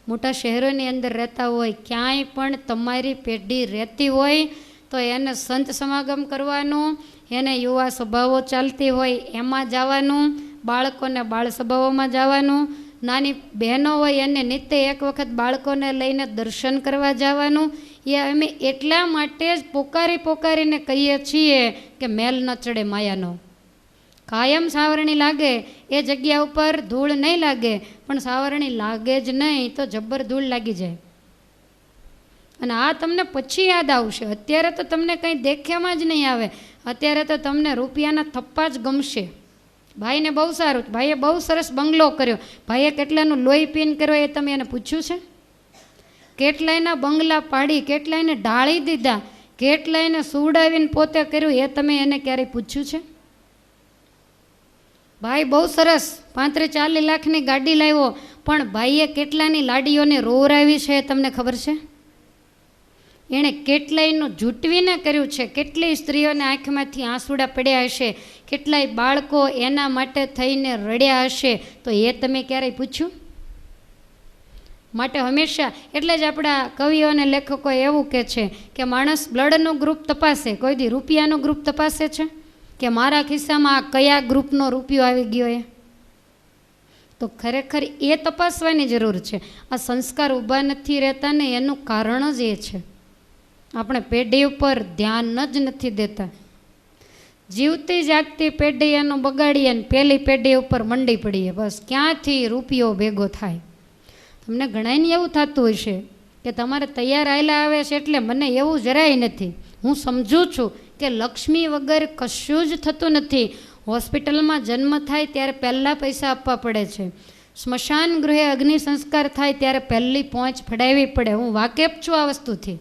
મોટા શહેરોની અંદર રહેતા હોય, ક્યાંય પણ તમારી પેઢી રહેતી હોય તો એને સંત સમાગમ કરવાનું, એને યુવા સભાઓ ચાલતી હોય એમાં જવાનું, બાળકોને બાળ સભાઓમાં જવાનું, નાની બહેનો હોય એને નિત્ય એક વખત બાળકોને લઈને દર્શન કરવા જવાનું. એ અમે એટલા માટે જ પોકારીને કહીએ છીએ કે મેલ ન ચડે માયાનો. કાયમ સાવરણી લાગે એ જગ્યા ઉપર ધૂળ નહીં લાગે, પણ સાવરણી લાગે જ નહીં તો જબ્બર ધૂળ લાગી જાય. અને આ તમને પછી યાદ આવશે. અત્યારે તો તમને કંઈ દેખ્યામાં જ નહીં આવે. અત્યારે તો તમને રૂપિયાના થપ્પા જ ગમશે. ભાઈને બહુ સારું, ભાઈએ બહુ સરસ બંગલો કર્યો, ભાઈએ કેટલાનું લોહી પીન કર્યો એ તમે એને પૂછ્યું છે? કેટલાયના બંગલા પાડી, કેટલાયને ઢાળી દીધા, કેટલાયને સુવડાવીને પોતે કર્યું એ તમે એને ક્યારેય પૂછ્યું છે? ભાઈ બહુ સરસ 35-40 લાખની ગાડી લાવ્યો, પણ ભાઈએ કેટલાની લાડીઓને રોવરાવી છે એ તમને ખબર છે? એણે કેટલાયનું જૂટવીને કર્યું છે, કેટલી સ્ત્રીઓને આંખમાંથી આંસુડા પડ્યા હશે, કેટલાય બાળકો એના માટે થઈને રડ્યા હશે, તો એ તમે ક્યારેય પૂછ્યું? માટે હંમેશા એટલે જ આપણા કવિઓ અને લેખકો એવું કહે છે કે માણસ બ્લડનું ગ્રુપ તપાસે, કોઈ દી રૂપિયાનું ગ્રુપ તપાસે છે કે મારા ખિસ્સામાં આ કયા ગ્રુપનો રૂપિયો આવી ગયો? એ તો ખરેખર એ તપાસવાની જરૂર છે. આ સંસ્કાર ઊભા નથી રહેતા ને એનું કારણ જ એ છે, આપણે પેઢી ઉપર ધ્યાન જ નથી દેતા. જીવતી જાગતી પેઢી એનું બગાડીએ ને પહેલી પેઢી ઉપર મંડી પડીએ, બસ ક્યાંથી રૂપિયો ભેગો થાય. તમને ઘણાને એવું થતું હશે કે તમારે તૈયાર આવેલા આવે છે એટલે મને એવું જરાય નથી. હું સમજું છું કે લક્ષ્મી વગર કશું જ થતું નથી. હોસ્પિટલમાં જન્મ થાય ત્યારે પહેલાં પૈસા આપવા પડે છે, સ્મશાન ગૃહે અગ્નિ સંસ્કાર થાય ત્યારે પહેલી પહોંચ ફડાવવી પડે. હું વાકેફ છું આ વસ્તુથી.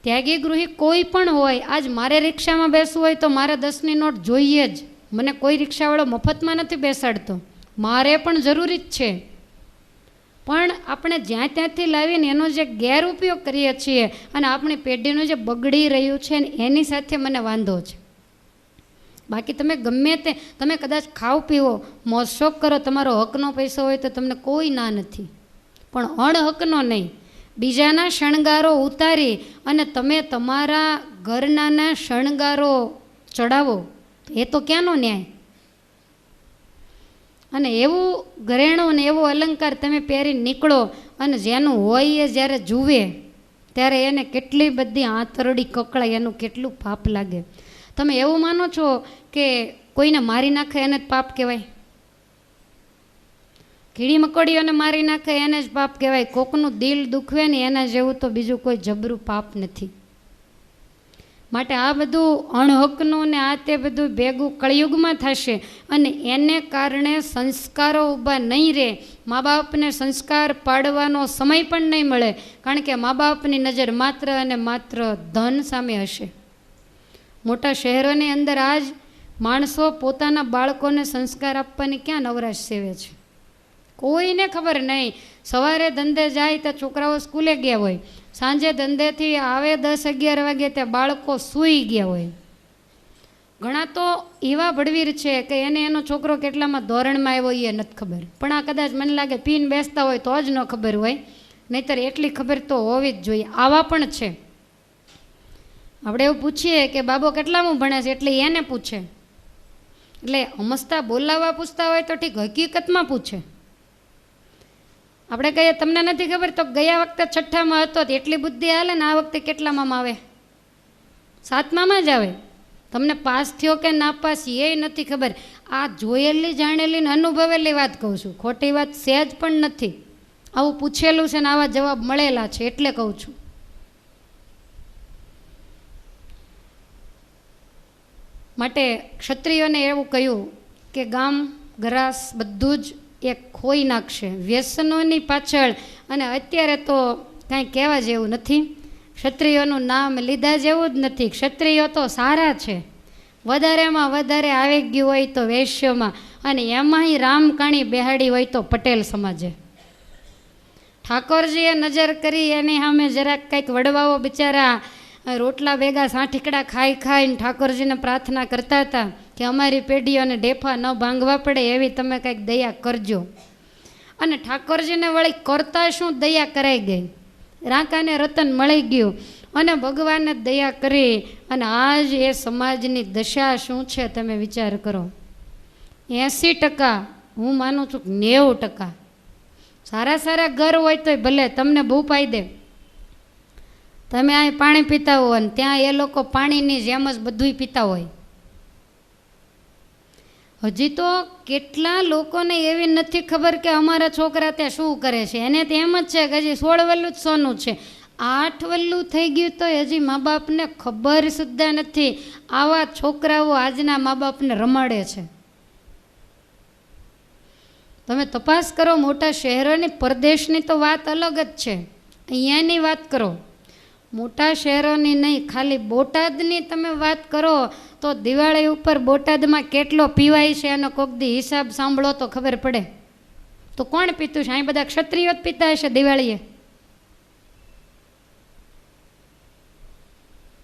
ત્યાગી ગૃહી કોઈ પણ હોય, આજ મારે રિક્ષામાં બેસવું હોય તો મારે 10ની નોટ જોઈએ જ. મને કોઈ રિક્ષાવાળો મફતમાં નથી બેસાડતો, મારે પણ જરૂરી જ છે. પણ આપણે જ્યાં ત્યાંથી લાવીને એનો જે ગેરઉપયોગ કરીએ છીએ અને આપણી પેઢીનું જે બગડી રહ્યું છે ને એની સાથે મને વાંધો છે. બાકી તમે ગમે તે, તમે કદાચ ખાઓ પીવો, મોજ શોખ કરો, તમારો હકનો પૈસો હોય તો તમને કોઈ ના નથી, પણ અણહકનો નહીં. બીજાના શણગારો ઉતારી અને તમે તમારા ઘરનાના શણગારો ચડાવો, એ તો ક્યાંનો ન્યાય? અને એવું ઘરેણું ને એવો અલંકાર તમે પહેરી નીકળો અને જેનું હોય એ જ્યારે જુએ ત્યારે એને કેટલી બધી આંતરડી કકળાય, એનું કેટલું પાપ લાગે. તમે એવું માનો છો કે કોઈને મારી નાખે એને જ પાપ કહેવાય? કીડી મકોડીઓને મારી નાખે એને જ પાપ કહેવાય? કોકનું દિલ દુખવે ને એના જેવું તો બીજું કોઈ જબરું પાપ નથી. માટે આ બધું અણહકનું ને આ તે બધું ભેગું કળિયુગમાં થશે અને એને કારણે સંસ્કારો ઊભા નહીં રહે. મા બાપને સંસ્કાર પાડવાનો સમય પણ નહીં મળે, કારણ કે મા બાપની નજર માત્ર અને માત્ર ધન સામે હશે. મોટા શહેરોની અંદર આજ માણસો પોતાના બાળકોને સંસ્કાર આપવાની ક્યાં નવરાશ સેવે છે? કોઈને ખબર નહીં. સવારે ધંધે જાય તો છોકરાઓ સ્કૂલે ગયા હોય, સાંજે ધંધેથી આવે 10-11 વાગે ત્યાં બાળકો સૂઈ ગયા હોય. ઘણા તો એવા ભડવીર છે કે એને એનો છોકરો કેટલામાં ધોરણમાં આવ્યો એ નથી ખબર, પણ આ કદાચ મને લાગે પીન બેસતા હોય તો જ ન ખબર હોય, નહીંતર એટલી ખબર તો હોવી જ જોઈએ. આવા પણ છે. આપણે એવું પૂછીએ કે બાબો કેટલામાં ભણે છે એટલે એને પૂછે, એટલે અમસ્તા બોલાવવા પૂછતા હોય તો ઠીક, હકીકતમાં પૂછે. આપણે કહીએ તમને નથી ખબર, તો ગયા વખતે 6ઠ્ઠામાં હતો તો એટલી બુદ્ધિ હાલે ને આ વખતે કેટલામાં આવે? 7મામાં જ આવે. તમને પાસ થયો કે ના પાસ એ નથી ખબર. આ જોયેલી જાણેલી ને અનુભવેલી વાત કહું છું, ખોટી વાત સહેજ પણ નથી. આવું પૂછેલું છે ને આવા જવાબ મળેલા છે એટલે કહું છું. માટે ક્ષત્રિયોને એવું કહ્યું કે ગામ ગ્રાસ બધું જ એ ખોઈ નાખશે વ્યસનોની પાછળ, અને અત્યારે તો કાંઈ કહેવા જેવું નથી. ક્ષત્રિયોનું નામ લીધા જેવું જ નથી. ક્ષત્રિયો તો સારા છે, વધારેમાં વધારે આવી ગયું હોય તો વૈશ્યમાં, અને એમાંય રામકાણી બેહાડી હોય તો પટેલ સમાજે. ઠાકોરજીએ નજર કરી એની સામે જરાક કંઈક વડવાઓ બિચારા રોટલા ભેગા સાંઠીકડા ખાઈ ખાઈને ઠાકોરજીને પ્રાર્થના કરતા હતા કે અમારી પેઢીઓને ડેફા ન ભાંગવા પડે એવી તમે કંઈક દયા કરજો. અને ઠાકોરજીને વળી કરતા શું દયા કરાઈ ગઈ, રાંકાને રતન મળી ગયું અને ભગવાને દયા કરી. અને આજ એ સમાજની દશા શું છે તમે વિચાર કરો. 80%, હું માનું છું 90% સારા સારા ઘર હોય તોય ભલે તમને બહુ પાઈ દે. તમે અહીં પાણી પીતા હો અને ત્યાં એ લોકો પાણીની જેમ જ બધુંય પીતા હોય. હજી તો કેટલા લોકોને એવી નથી ખબર કે અમારા છોકરા ત્યાં શું કરે છે. એને તો એમ જ છે કે હજી 16 વલ્લું જ સોનું છે. 8 વલ્લું થઈ ગયું તો હજી મા બાપને ખબર સુદ્ધા નથી. આવા છોકરાઓ આજના મા બાપને રમાડે છે. તમે તપાસ કરો, મોટા શહેરોની, પરદેશની તો વાત અલગ જ છે, અહીંયાની વાત કરો. મોટા શહેરોની નહીં, ખાલી બોટાદની તમે વાત કરો તો દિવાળી ઉપર બોટાદમાં કેટલો પીવાય છે એનો કોક દી હિસાબ સાંભળો તો ખબર પડે. તો કોણ પીતું છે? અહીં બધા ક્ષત્રિયો જ પીતા હશે દિવાળીએ.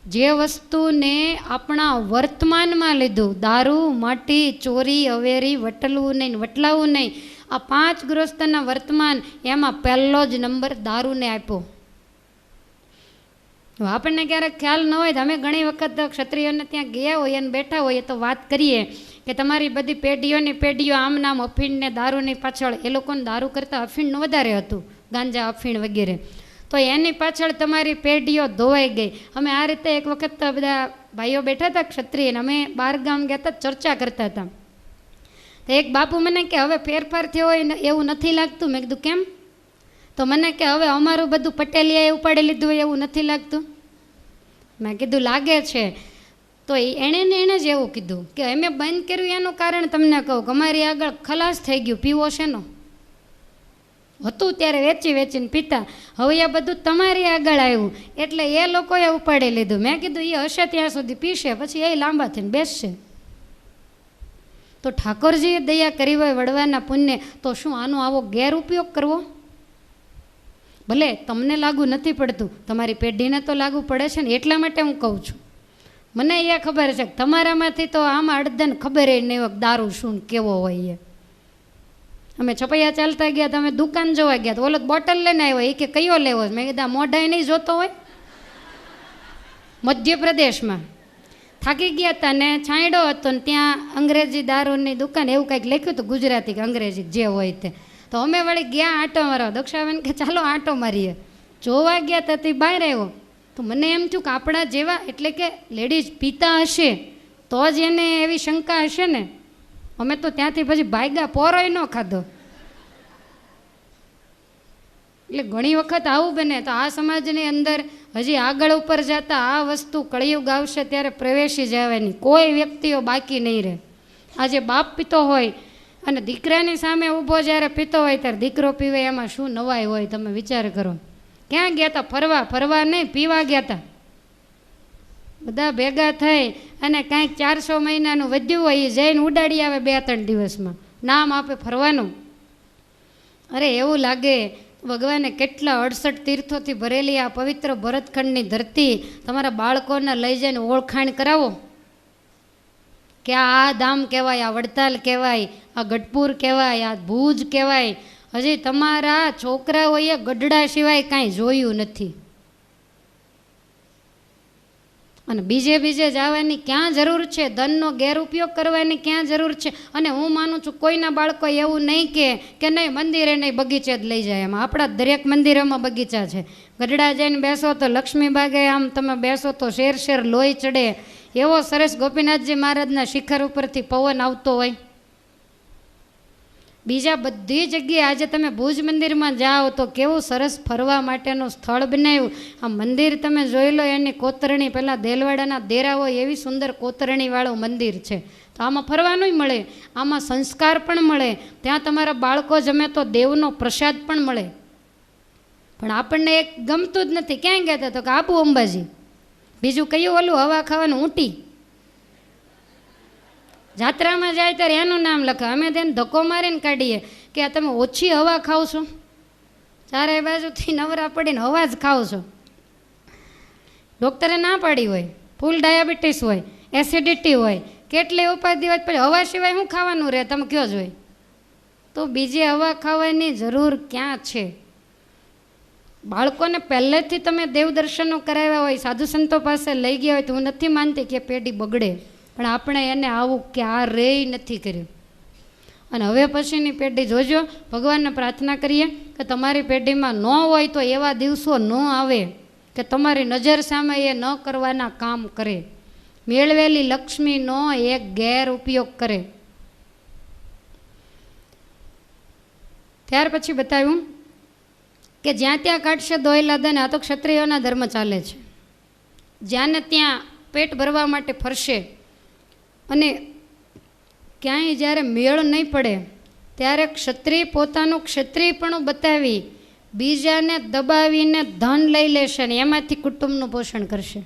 જે વસ્તુને આપણા વર્તમાનમાં લીધું, દારૂ, માટી, ચોરી, અવેરી, વટલવું નહીં, વટલાવું નહીં, આ 5 ગૃહસ્થના વર્તમાન, એમાં પહેલો જ નંબર દારૂને આપ્યો. આપણને ક્યારેક ખ્યાલ ન હોય તો અમે ઘણી વખત ક્ષત્રિયોને ત્યાં ગયા હોય અને બેઠા હોય તો વાત કરીએ કે તમારી બધી પેઢીઓ આમ નામ અફીણને દારૂની પાછળ, એ લોકોને દારૂ કરતાં અફીણનું વધારે હતું, ગાંજા, અફીણ વગેરે. તો એની પાછળ તમારી પેઢીઓ ધોવાઈ ગઈ. અમે આ રીતે એક વખત બધા ભાઈઓ બેઠા હતા ક્ષત્રિય, અમે 12 ગામ ગયા હતા, ચર્ચા કરતા હતા. તો એક બાપુ મને કે હવે ફેરફાર થયો હોય એવું નથી લાગતું. મેં કીધું કેમ? તો મને કે હવે અમારું બધું પટેલિયાએ ઉપાડી લીધું હોય એવું નથી લાગતું. મેં કીધું લાગે છે. તો એણે જ એવું કીધું કે અમે બંધ કર્યું એનું કારણ તમને કહું કે અમારી આગળ ખલાસ થઈ ગયું, પીવો શેનો હતું ત્યારે વેચીને પીતા, હવે એ બધું તમારી આગળ આવ્યું એટલે એ લોકોએ ઉપાડી લીધું. મેં કીધું એ હશે ત્યાં સુધી પીશે, પછી એ લાંબા થઈને બેસશે. તો ઠાકોરજીએ દયા કરી હોય વડવાના પુણ્ય, તો શું આનો આવો ગેરઉપયોગ કરવો? ભલે તમને લાગુ નથી પડતું, તમારી પેઢીને તો લાગુ પડે છે ને, એટલા માટે હું કહું છું. મને એ ખબર છે કે તમારામાંથી તો આમાં અડધન ખબર નહીં હોય દારૂ શું કેવો હોય એ. અમે છપૈયા ચાલતા ગયા, તમે દુકાન જોવા ગયા તો ઓલો બોટલ લઈને આવ્યો, એ કે કયો લેવો? મેં કીધા મોઢાએ નહીં જોતો હોય. મધ્યપ્રદેશમાં થાકી ગયા હતા ને છાંયડો હતો ને ત્યાં અંગ્રેજી દારૂની દુકાન એવું કંઈક લખ્યું હતું, ગુજરાતી કે અંગ્રેજી જે હોય તે. તો અમે વળી ગયા આંટો મારવા, દક્ષાબેન કે ચાલો આંટો મારીએ. જોવા ગયા તો તે બહાર આવ્યો. તો મને એમ થયું કે આપણા જેવા એટલે કે લેડીઝ પીતા હશે તો જ એને એવી શંકા હશે ને. અમે તો ત્યાંથી પછી ભાગ્યા, પોરોય ન ખાધો. એટલે ઘણી વખત આવું બને. તો આ સમાજની અંદર હજી આગળ ઉપર જતા આ વસ્તુ કળિયુગ આવશે ત્યારે પ્રવેશી જવાની, કોઈ વ્યક્તિઓ બાકી નહીં રહે. આજે બાપ પીતો હોય અને દીકરાની સામે ઊભો જ્યારે પીતો હોય ત્યારે દીકરો પીવે, એમાં શું નવાઈ હોય? તમે વિચાર કરો. ક્યાં ગયા હતા? ફરવા નહીં, પીવા ગયા હતા. બધા ભેગા થઈ અને કાંઈક 400 મહિનાનું વધ્યું હોય એ જઈને ઉડાડી આવે 2-3 દિવસમાં, નામ આપે ફરવાનું. અરે એવું લાગે ભગવાને કેટલા 68 તીર્થોથી ભરેલી આ પવિત્ર ભરતખંડની ધરતી તમારા બાળકોને લઈ જઈને ઓળખાણ કરાવો કે આ ધામ કહેવાય, આ વડતાલ કહેવાય, આ ગઢપુર કહેવાય, આ ભુજ કહેવાય. હજી તમારા છોકરાઓએ ગઢડા સિવાય કાંઈ જોયું નથી. અને બીજે જવાની ક્યાં જરૂર છે? ધનનો ગેરઉપયોગ કરવાની ક્યાં જરૂર છે? અને હું માનું છું કોઈના બાળકો એવું નહીં કે નહીં મંદિરે નહીં બગીચે જ લઈ જાય. એમાં આપણા દરેક મંદિરોમાં બગીચા છે. ગઢડા જઈને બેસો તો લક્ષ્મીબાગે આમ તમે બેસો તો શેર લોહી ચડે એવો સરસ ગોપીનાથજી મહારાજના શિખર ઉપરથી પવન આવતો હોય. બીજા બધી જગ્યાએ આજે તમે ભુજ મંદિરમાં જાઓ તો કેવું સરસ ફરવા માટેનું સ્થળ બનાવ્યું. આ મંદિર તમે જોઈ લો, એની કોતરણી પહેલાં દેલવાડાના દેરા હોય એવી સુંદર કોતરણીવાળું મંદિર છે. તો આમાં ફરવાનું મળે, આમાં સંસ્કાર પણ મળે, ત્યાં તમારા બાળકો જમે તો દેવનો પ્રસાદ પણ મળે. પણ આપણને એક ગમતું જ નથી. ક્યાં ગયા હતા? તો કે આબુ અંબાજી. બીજું કયું ઓલું હવા ખાવાનું ઊંટી. જાત્રામાં જાય ત્યારે એનું નામ લખે, અમે તેને ધક્કો મારીને કાઢીએ કે આ તમે ઓછી હવા ખાવ છો, ચારે બાજુથી નવરા પડીને હવા જ ખાવ છો. ડૉક્ટરે ના પાડી હોય, ફૂલ ડાયાબિટીસ હોય, એસિડિટી હોય, કેટલી ઉપાધિ હોય, પછી હવા સિવાય શું ખાવાનું રહે? તમે કયો જ હોય. તો બીજી હવા ખાવાની જરૂર ક્યાં છે? બાળકોને પહેલેથી તમે દેવદર્શનો કરાવ્યા હોય, સાધુ સંતો પાસે લઈ ગયા હોય તો હું નથી માનતી કે પેઢી બગડે, પણ આપણે એને આવું ક્યારેય નથી કર્યું. અને હવે પછીની પેઢી જોજો, ભગવાનને પ્રાર્થના કરીએ કે તમારી પેઢીમાં ન હોય તો એવા દિવસો ન આવે કે તમારી નજર સામે એ ન કરવાના કામ કરે, મેળવેલી લક્ષ્મીનો એક ગેર ઉપયોગ કરે. ત્યાર પછી બતાવ્યું કે જ્યાં ત્યાં કાઢશે દોયલા દને. આ તો ક્ષત્રિયોના ધર્મ ચાલે છે. જ્યાં ને ત્યાં પેટ ભરવા માટે ફરશે અને ક્યાંય જ્યારે મેળ નહીં પડે ત્યારે ક્ષત્રિય પોતાનું ક્ષત્રિયપણું બતાવી બીજાને દબાવીને ધન લઈ લેશે ને એમાંથી કુટુંબનું પોષણ કરશે.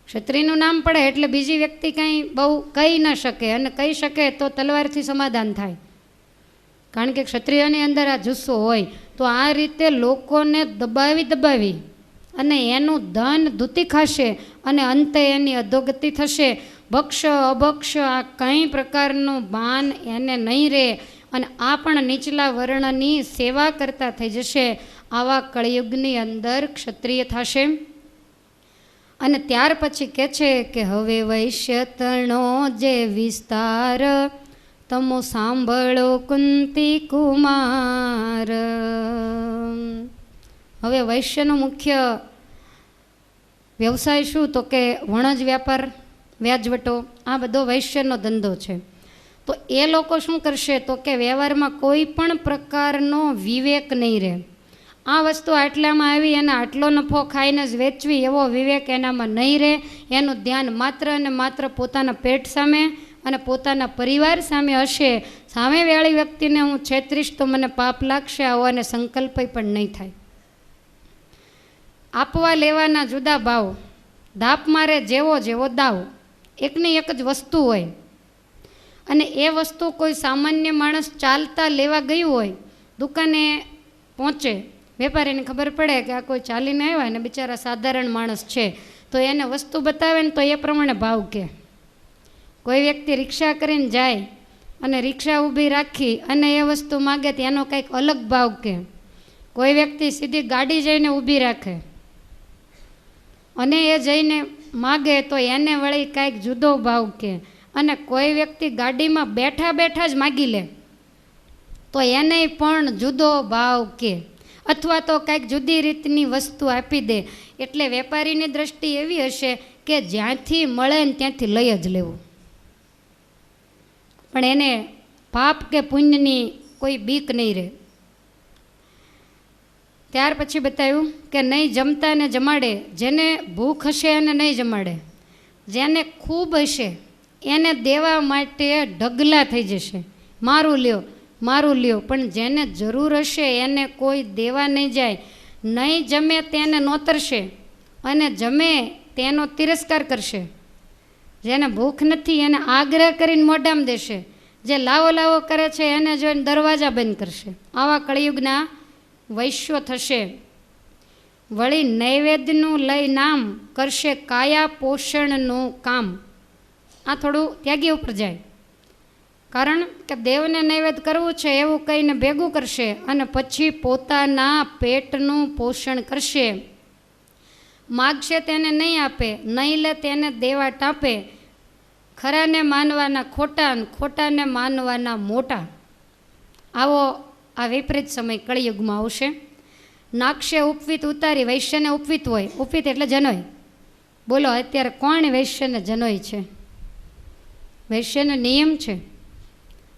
ક્ષત્રિયનું નામ પડે એટલે બીજી વ્યક્તિ કંઈ બહુ કહી ન શકે, અને કહી શકે તો તલવારથી સમાધાન થાય, કારણ કે ક્ષત્રિયોની અંદર આ જુસ્સો હોય. તો આ રીતે લોકોને દબાવી અને એનું ધન ધૂતી ખાશે અને અંતે એની અધોગતિ થશે. ભક્ષ અભક્ષ આ કંઈ પ્રકારનું ભાન એને નહીં રહે અને આ પણ નીચલા વર્ણની સેવા કરતા થઈ જશે. આવા કળિયુગની અંદર ક્ષત્રિય થશે. અને ત્યાર પછી કહે છે કે હવે વૈશ્ય તણો જે વિસ્તાર તમો સાંભળો કુંતી કુમાર. હવે વૈશ્યનો મુખ્ય વ્યવસાય શું? તો કે વણજ વ્યાપાર, વ્યાજવટો, આ બધો વૈશ્યનો ધંધો છે. તો એ લોકો શું કરશે? તો કે વ્યવહારમાં કોઈ પણ પ્રકારનો વિવેક નહીં રહે. આ વસ્તુ આટલામાં આવી અને આટલો નફો ખાઈને જ વેચવી એવો વિવેક એનામાં નહીં રહે. એનું ધ્યાન માત્ર અને માત્ર પોતાના પેટ સામે અને પોતાના પરિવાર સામે હશે. સામેવાળી વ્યક્તિને હું છેતરીશ તો મને પાપ લાગશે આવો અને સંકલ્પ પણ નહીં થાય. આપવા લેવાના જુદા ભાવ, ધાપ મારે જેવો જેવો દાવ. એકની એક જ વસ્તુ હોય અને એ વસ્તુ કોઈ સામાન્ય માણસ ચાલતા લેવા ગયું હોય, દુકાને પહોંચે, વેપારીને ખબર પડે કે આ કોઈ ચાલીને આવ્યા ને બિચારા સાધારણ માણસ છે, તો એને વસ્તુ બતાવે ને તો એ પ્રમાણે ભાવ કહે. કોઈ વ્યક્તિ રિક્ષા કરીને જાય અને રિક્ષા ઊભી રાખી અને એ વસ્તુ માગે તો એનો કંઈક અલગ ભાવ કહે. કોઈ વ્યક્તિ સીધી ગાડી જઈને ઊભી રાખે અને એ જઈને માગે તો એને વળી કાંઈક જુદો ભાવ કહે. અને કોઈ વ્યક્તિ ગાડીમાં બેઠા બેઠા જ માગી લે તો એને પણ જુદો ભાવ કહે, અથવા તો કાંઈક જુદી રીતની વસ્તુ આપી દે. એટલે વેપારીની દ્રષ્ટિ એવી હશે કે જ્યાંથી મળે ને ત્યાંથી લઈ જ લેવું, પણ એને પાપ કે પુણ્યની કોઈ બીક નહીં રહે. ત્યાર પછી બતાવ્યું કે નહીં જમતા ને જમાડે, જેને ભૂખ હશે એને નહીં જમાડે, જેને ખૂબ હશે એને દેવા માટે ઢગલા થઈ જશે, મારું લ્યો મારું લ્યો. પણ જેને જરૂર હશે એને કોઈ દેવા નહીં જાય. નહીં જમે તેને નોતરશે અને જમે તેનો તિરસ્કાર કરશે. જેને ભૂખ નથી એને આગ્રહ કરીને મોઢામાં દેશે, જે લાવો લાવો કરે છે એને જોઈને દરવાજા બંધ કરશે. આવા કળિયુગના વૈશ્યો થશે. વળી નૈવેદ્યનું લઈ નામ કરશે કાયા પોષણનું કામ. આ થોડું ત્યાગી ઉપર જાય, કારણ કે દેવને નૈવેદ્ય કરવું છે એવું કહીને ભેગું કરશે અને પછી પોતાના પેટનું પોષણ કરશે. માગશે તેને નહીં આપે, નહીં લે તેને દેવા ટાપે. ખરાને માનવાના ખોટા, ખોટાને માનવાના મોટા. આવો આ વિપરીત સમય કળિયુગમાં આવશે. નાક્ષે ઉપવીત ઉતારી, વૈશ્યને ઉપવીત હોય, ઉપવીત એટલે જનોય. બોલો અત્યારે કોણ વૈશ્યને જનોય છે? વૈશ્યનો નિયમ છે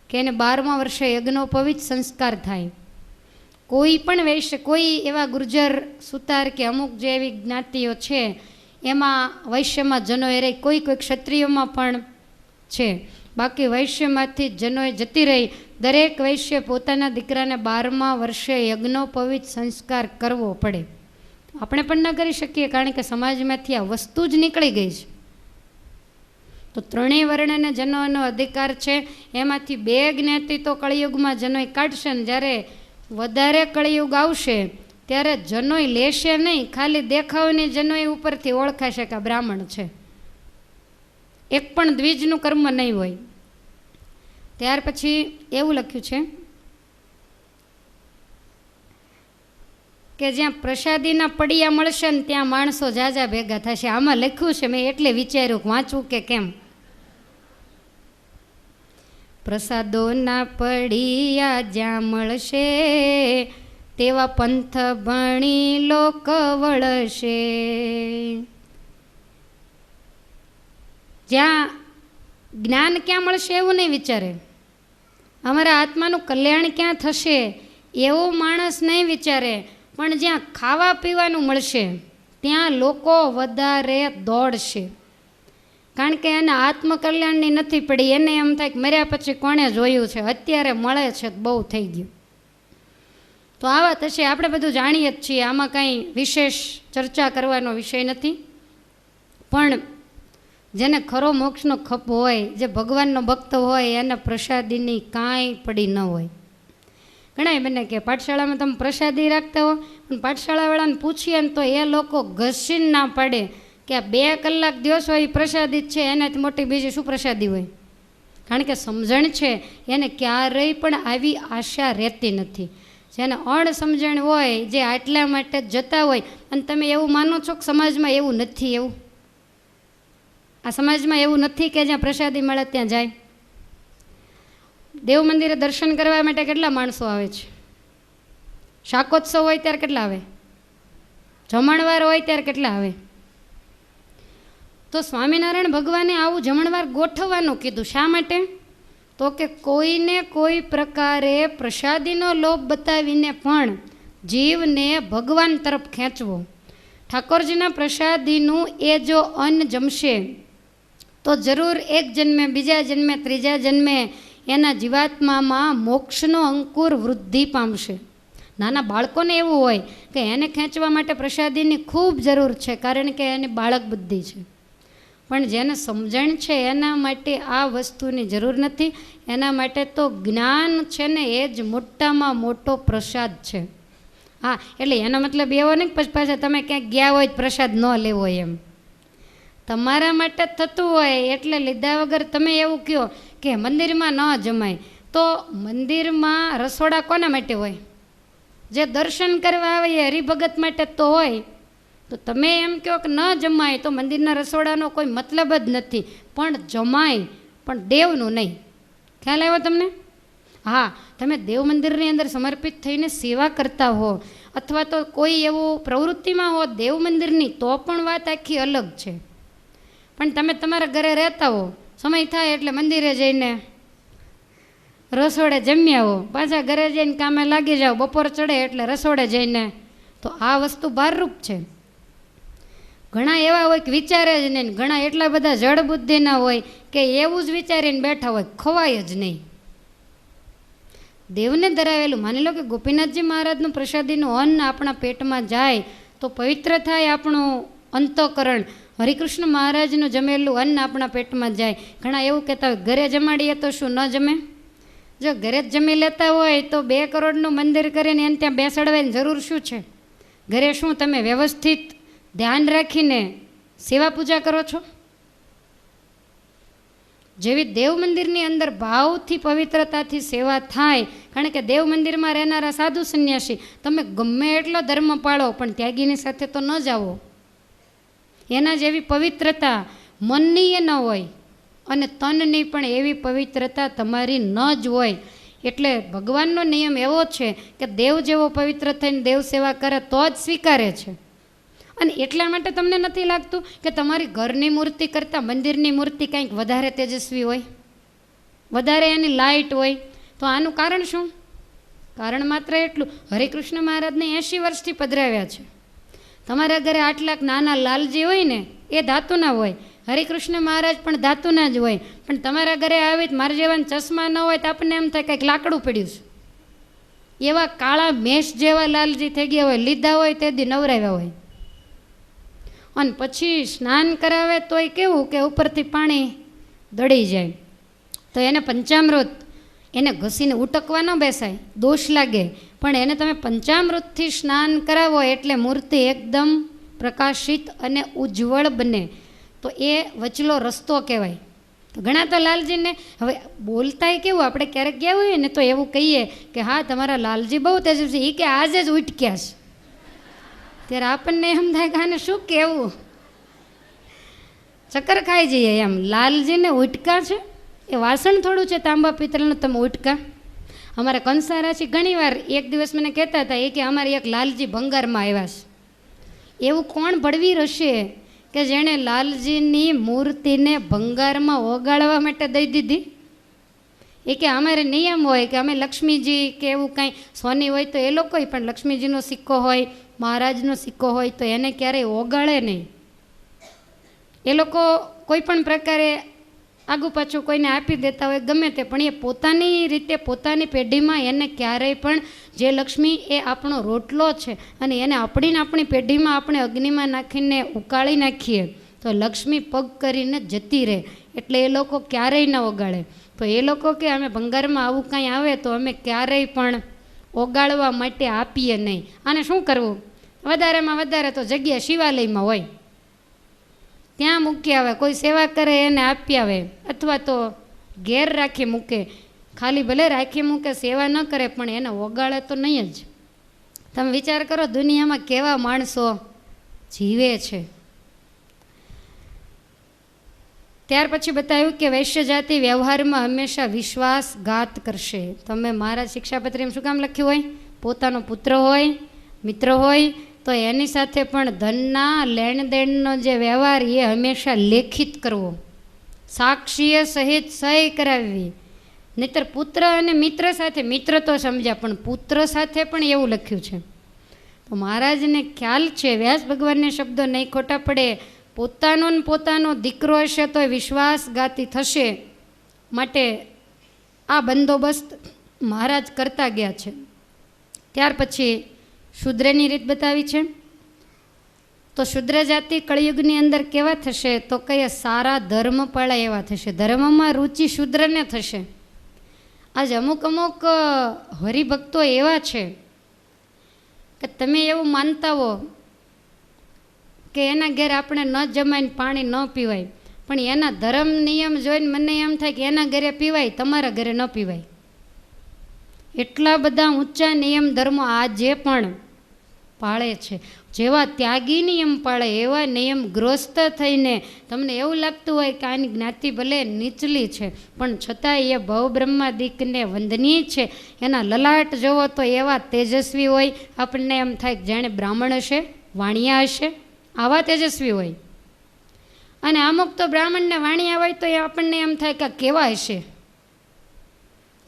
કે એને 12મા વર્ષે યજ્ઞોપવિત સંસ્કાર થાય. કોઈ પણ વૈશ્ય, કોઈ એવા ગુર્જર, સુતાર કે અમુક જે એવી જ્ઞાતિઓ છે એમાં વૈશ્યમાં જનોય રહી, કોઈ ક્ષત્રિયોમાં પણ છે. બાકી વૈશ્યમાંથી જનોય જતી રહી. દરેક વૈશ્ય પોતાના દીકરાને 12મા વર્ષે યજ્ઞોપવિત સંસ્કાર કરવો પડે. આપણે પણ ન કરી શકીએ, કારણ કે સમાજમાંથી આ વસ્તુ જ નીકળી ગઈ છે. તો ત્રણેય વર્ણને જનોયનો અધિકાર છે. એમાંથી 2 જ્ઞાતિ તો કળિયુગમાં જનોય કાઢશે ને જ્યારે વધારે કળિયુગ આવશે ત્યારે જનોય લેશે નહીં, ખાલી દેખાવની જનોય ઉપરથી ઓળખાશે કે બ્રાહ્મણ છે. એક પણ દ્વિજનું કર્મ નહીં હોય. ત્યાર પછી એવું લખ્યું છે કે જ્યાં પ્રસાદીના પડિયા મળશે ને ત્યાં માણસો જાજા ભેગા થશે. આમાં લખ્યું છે, મેં એટલે વિચાર્યું વાંચવું કે કેમ. પ્રસાદોના પડિયા જ્યાં મળશે તેવા પંથ ભણી લોક વળશે. જ્યાં જ્ઞાન ક્યાં મળશે એવું નહીં વિચારે, અમારા આત્માનું કલ્યાણ ક્યાં થશે એવો માણસ નહીં વિચારે, પણ જ્યાં ખાવા પીવાનું મળશે ત્યાં લોકો વધારે દોડશે, કારણ કે એને આત્મકલ્યાણની નથી પડી. એને એમ થાય કે મર્યા પછી કોણે જોયું છે, અત્યારે મળે છે બહુ થઈ ગયું. તો આ વાત હશે, આપણે બધું જાણીએ જ છીએ, આમાં કાંઈ વિશેષ ચર્ચા કરવાનો વિષય નથી. પણ જેને ખરો મોક્ષનો ખપ હોય, જે ભગવાનનો ભક્ત હોય, એને પ્રસાદીની કાંઈ પડી ન હોય. ઘણા બને કે પાઠશાળામાં તમે પ્રસાદી રાખતા હો, પણ પાઠશાળાવાળાને પૂછીએ ને તો એ લોકો ઘસીને ના પાડે કે આ 2 કલાક દિવસ હોય એ પ્રસાદી જ છે, એનાથી મોટી બીજી શું પ્રસાદી હોય. કારણ કે સમજણ છે એને ક્યારેય પણ આવી આશા રહેતી નથી. જેને અણસમજણ હોય, જે આટલા માટે જતા હોય, અને તમે એવું માનો છો કે સમાજમાં એવું નથી, એવું આ સમાજમાં એવું નથી કે જ્યાં પ્રસાદી મળે ત્યાં જાય. દેવ મંદિરે દર્શન કરવા માટે કેટલા માણસો આવે છે? શાકોત્સવ હોય ત્યારે કેટલા આવે? જમણવાર હોય ત્યારે કેટલા આવે? તો સ્વામિનારાયણ ભગવાને આવું જમણવાર ગોઠવવાનું કીધું. શા માટે? તો કે કોઈને કોઈ પ્રકારે પ્રસાદીનો લોભ બતાવીને પણ જીવને ભગવાન તરફ ખેંચવો. ઠાકોરજીના પ્રસાદીનું એ જો અન્ન જમશે તો જરૂર એક જન્મે, બીજા જન્મે, ત્રીજા જન્મે એના જીવાત્મામાં મોક્ષનો અંકુર વૃદ્ધિ પામશે. નાના બાળકોને એવું હોય કે એને ખેંચવા માટે પ્રસાદીની ખૂબ જરૂર છે, કારણ કે એની બાળક બુદ્ધિ છે. પણ જેને સમજણ છે એના માટે આ વસ્તુની જરૂર નથી. એના માટે તો જ્ઞાન છે ને એ જ મોટામાં મોટો પ્રસાદ છે. હા, એટલે એનો મતલબ એવો નહીં પછી પાછા તમે ક્યાંક ગયા હોય પ્રસાદ ન લેવો એમ. તમારા માટે થતું હોય એટલે લીધા વગર તમે એવું કહો કે મંદિરમાં ન જમાય, તો મંદિરમાં રસોડા કોના માટે હોય? જે દર્શન કરવા આવે એ હરિભગત માટે તો હોય. તો તમે એમ કહો કે ન જમાય તો મંદિરના રસોડાનો કોઈ મતલબ જ નથી. પણ જમાય, પણ દેવનું નહીં. ખ્યાલ આવ્યો તમને? હા, તમે દેવ મંદિરની અંદર સમર્પિત થઈને સેવા કરતા હો, અથવા તો કોઈ એવું પ્રવૃત્તિમાં હો દેવ મંદિરની, તો પણ વાત આખી અલગ છે. પણ તમે તમારા ઘરે રહેતા હો, સમય થાય એટલે મંદિરે જઈને રસોડે જમ્યા હો, પાછા ઘરે જઈને કામે લાગી જાઓ, બપોર ચડે એટલે રસોડે જઈને, તો આ વસ્તુ ભારરૂપ છે. ઘણા એવા હોય કે વિચારે જ નહીં, ઘણા એટલા બધા જડ બુદ્ધિના હોય કે એવું જ વિચારીને બેઠા હોય, ખવાય જ નહીં. દેવને ધરાવેલું, માની લો કે ગોપીનાથજી મહારાજનું પ્રસાદીનું અન્ન આપણા પેટમાં જાય તો પવિત્ર થાય આપણું અંતઃકરણ. હરિકૃષ્ણ મહારાજનું જમેલું અન્ન આપણા પેટમાં જાય. ઘણા એવું કહેતા હોય ઘરે જમાડીએ તો શું ન જમે? જો ઘરે જ જમી લેતા હોય તો 2 કરોડનું મંદિર કરીને એને ત્યાં બેસાડવાની જરૂર શું છે? ઘરે શું તમે વ્યવસ્થિત ધ્યાન રાખીને સેવા પૂજા કરો છો? જેવી દેવ મંદિરની અંદર ભાવથી પવિત્રતાથી સેવા થાય, કારણ કે દેવ મંદિરમાં રહેનારા સાધુ સંન્યાસી તમે ગમે એટલો ધર્મ પાળો પણ ત્યાગીની સાથે તો ન જાઓ. એના જેવી પવિત્રતા મનની એ ન હોય અને તનની પણ એવી પવિત્રતા તમારી ન જ હોય. એટલે ભગવાનનો નિયમ એવો છે કે દેવ જેવો પવિત્ર થઈને દેવ સેવા કરે તો જ સ્વીકારે છે. અને એટલા માટે તમને નથી લાગતું કે તમારી ઘરની મૂર્તિ કરતાં મંદિરની મૂર્તિ કંઈક વધારે તેજસ્વી હોય, વધારે એની લાઇટ હોય? તો આનું કારણ શું? કારણ માત્ર એટલું, હરિકૃષ્ણ મહારાજને 80 વર્ષથી પધરાવ્યા છે. તમારા ઘરે 8 લાખ નાના લાલજી હોય ને એ ધાતુના હોય, હરિકૃષ્ણ મહારાજ પણ ધાતુના જ હોય. પણ તમારા ઘરે આવી મારા જેવા ચશ્મા ન હોય તો આપણને એમ થાય કંઈક લાકડું પડ્યું છે. એવા કાળા મેષ જેવા લાલજી થઈ ગયા હોય, લીધા હોય તે દી નવરાવ્યા હોય. અને પછી સ્નાન કરાવે તોય કેવું કે ઉપરથી પાણી દળી જાય. તો એને પંચામૃત, એને ઘસીને ઉટકવા ન બેસાય, દોષ લાગે. પણ એને તમે પંચામૃતથી સ્નાન કરાવો એટલે મૂર્તિ એકદમ પ્રકાશિત અને ઉજ્જવળ બને. તો એ વચલો રસ્તો કહેવાય. તો ઘણા તો લાલજીને હવે બોલતાય કેવું, આપણે ક્યારેક ગયા હોય ને તો એવું કહીએ કે હા તમારા લાલજી બહુ તેજસ્વી, એ કે આજે જ ઉઠક્યા છે. ત્યારે આપણને એમ થાય કે આને શું કહેવું, ચક્કર ખાઈ જઈએ એમ. લાલજીને ઉટકા છે એ વાસણ થોડું છે તાંબા પિત્તળનું, તમે ઉટકા. અમારા કંસારાથી ઘણીવાર એક દિવસ મને કહેતા હતા એ કે અમારે એક લાલજી ભંગારમાં આવ્યા છે. એવું કોણ ભળવીર હશે કે જેણે લાલજીની મૂર્તિને ભંગારમાં ઓગાળવા માટે દઈ દીધી? એ કે અમારે નિયમ હોય કે અમે લક્ષ્મીજી કે એવું કાંઈ સોની હોય તો એ લોકોય પણ લક્ષ્મીજીનો સિક્કો હોય, મહારાજનો સિક્કો હોય તો એને ક્યારેય ઓગાળે નહીં. એ લોકો કોઈ પણ પ્રકારે આગુ પાછું કોઈને આપી દેતા હોય ગમે તે, પણ એ પોતાની રીતે પોતાની પેઢીમાં એને ક્યારેય પણ જે લક્ષ્મી એ આપણો રોટલો છે અને એને આપણી પેઢીમાં આપણે અગ્નિમાં નાખીને ઉકાળી નાખીએ તો લક્ષ્મી પગ કરીને જતી રહે, એટલે એ લોકો ક્યારેય ન ઓગાળે. તો એ લોકો કે અમે ભંગારમાં આવું કાંઈ આવે તો અમે ક્યારેય પણ ઓગાળવા માટે આપીએ નહીં. અને શું કરવું, વધારેમાં વધારે તો જગ્યા શિવાલયમાં હોય ત્યાં મૂકી આવે, કોઈ સેવા કરે એને આપી આવે, અથવા તો ઘેર રાખી મૂકે. ખાલી ભલે રાખી મૂકે, સેવા ન કરે, પણ એને ઓગાળે તો નહીં જ. તમે વિચાર કરો દુનિયામાં કેવા માણસો જીવે છે. ત્યાર પછી બતાવ્યું કે વૈશ્ય જાતિ વ્યવહારમાં હંમેશા વિશ્વાસઘાત કરશે. તમે મારા શિક્ષાપત્રીમાં શું કામ લખ્યું હોય, પોતાનો પુત્ર હોય, મિત્ર હોય તો એની સાથે પણ ધનના લેણદેણનો જે વ્યવહાર એ હંમેશા લેખિત કરવો, સાક્ષીએ સહિત સહી કરાવવી. નહીતર પુત્ર અને મિત્ર સાથે, મિત્ર તો સમજ્યા પણ પુત્ર સાથે પણ એવું લખ્યું છે. તો મહારાજને ખ્યાલ છે, વ્યાસ ભગવાનને શબ્દો નહીં ખોટા પડે, પોતાનો દીકરો હશે તો વિશ્વાસઘાતી થશે, માટે આ બંદોબસ્ત મહારાજ કરતા ગયા છે. ત્યાર પછી શૂદ્રની રીત બતાવી છે. તો શૂદ્ર જાતિ કળિયુગની અંદર કેવા થશે તો કયા સારા ધર્મપાળા એવા થશે, ધર્મમાં રુચિ શૂદ્રને થશે. આજ અમુક હરિભક્તો એવા છે કે તમે એવું માનતા હો કે એના ઘેર આપણે ન જમાઈને પાણી ન પીવાય, પણ એના ધર્મ નિયમ જોઈને મને એમ થાય કે એના ઘરે પીવાય, તમારા ઘરે ન પીવાય. એટલા બધા ઊંચા નિયમ ધર્મો આજે પણ પાળે છે. જેવા ત્યાગી નિયમ પાળે એવા નિયમ ગ્રસ્ત થઈને તમને એવું લાગતું હોય કે આની જ્ઞાતિ ભલે નીચલી છે પણ છતાં એ ભવ બ્રહ્માદિકને વંદનીય છે. એના લલાટ જોવો તો એવા તેજસ્વી હોય, આપણને એમ થાય કે જાણે બ્રાહ્મણ હશે, વાણિયા હશે, આવા તેજસ્વી હોય. અને અમુક તો બ્રાહ્મણને વાણિયા હોય તો એ આપણને એમ થાય કે કેવા હશે,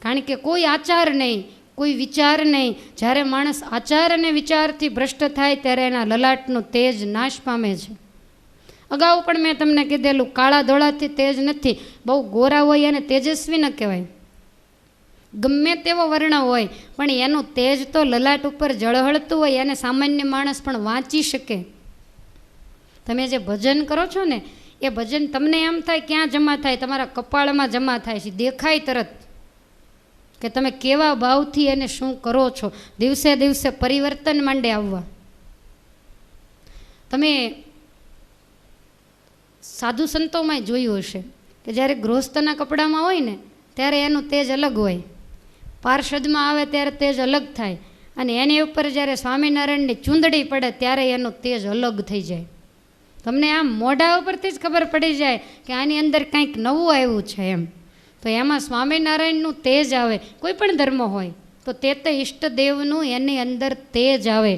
કારણ કે કોઈ આચાર નહીં, કોઈ વિચાર નહીં. જ્યારે માણસ આચાર અને વિચારથી ભ્રષ્ટ થાય ત્યારે એના લલાટનું તેજ નાશ પામે છે. અગાઉ પણ મેં તમને કીધેલું, કાળા ધોળાથી તેજ નથી, બહુ ગોરા હોય અને તેજસ્વી ન કહેવાય. ગમે તેવો વર્ણ હોય પણ એનું તેજ તો લલાટ ઉપર ઝળહળતું હોય, એને સામાન્ય માણસ પણ વાંચી શકે. તમે જે ભજન કરો છો ને એ ભજન તમને એમ થાય ક્યાં જમા થાય, તમારા કપાળમાં જમા થાય છે, દેખાય તરત કે તમે કેવા ભાવથી એને શું કરો છો. દિવસે દિવસે પરિવર્તન માંડે આવવા. તમે સાધુ સંતોમાં જોયું હશે કે જ્યારે ગૃહસ્થના કપડામાં હોય ને ત્યારે એનું તેજ અલગ હોય, પાર્ષદમાં આવે ત્યારે તેજ અલગ થાય, અને એની ઉપર જ્યારે સ્વામિનારાયણની ચૂંદડી પડે ત્યારે એનું તેજ અલગ થઈ જાય. તમને આમ મોઢા ઉપરથી જ ખબર પડી જાય કે આની અંદર કંઈક નવું આવ્યું છે એમ. તો એમાં સ્વામિનારાયણનું તેજ આવે. કોઈ પણ ધર્મ હોય તો તે ઈષ્ટદેવનું એની અંદર તેજ આવે.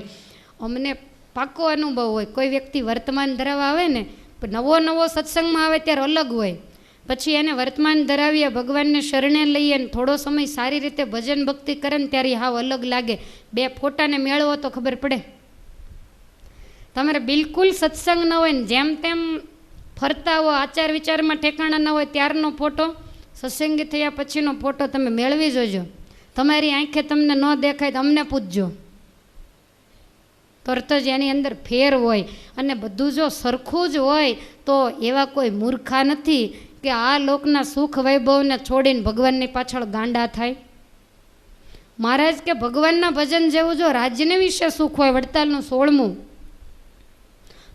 અમને પાકો અનુભવ હોય, કોઈ વ્યક્તિ વર્તમાન ધરાવવા આવે ને, નવો સત્સંગમાં આવે ત્યારે અલગ હોય, પછી એને વર્તમાન ધરાવીએ, ભગવાનને શરણે લઈએ ને થોડો સમય સારી રીતે ભજન ભક્તિ કરે ને ત્યારે હાવ અલગ લાગે. બે ફોટાને મેળવો તો ખબર પડે. તમારે બિલકુલ સત્સંગ ન હોય ને જેમ તેમ ફરતા હો, આચાર વિચારમાં ઠેકાણા ન હોય ત્યારનો ફોટો, સત્સંગી થયા પછીનો ફોટો તમે મેળવી જોજો. તમારી આંખે તમને ન દેખાય તો અમને પૂછજો, તરત જ એની અંદર ફેર હોય. અને બધું જો સરખું જ હોય તો એવા કોઈ મૂર્ખા નથી કે આ લોકના સુખ વૈભવને છોડીને ભગવાનની પાછળ ગાંડા થાય. મહારાજ કે ભગવાનના ભજન જેવું જો રાજ્યને વિશે સુખ હોય, વડતાલનું 16મું,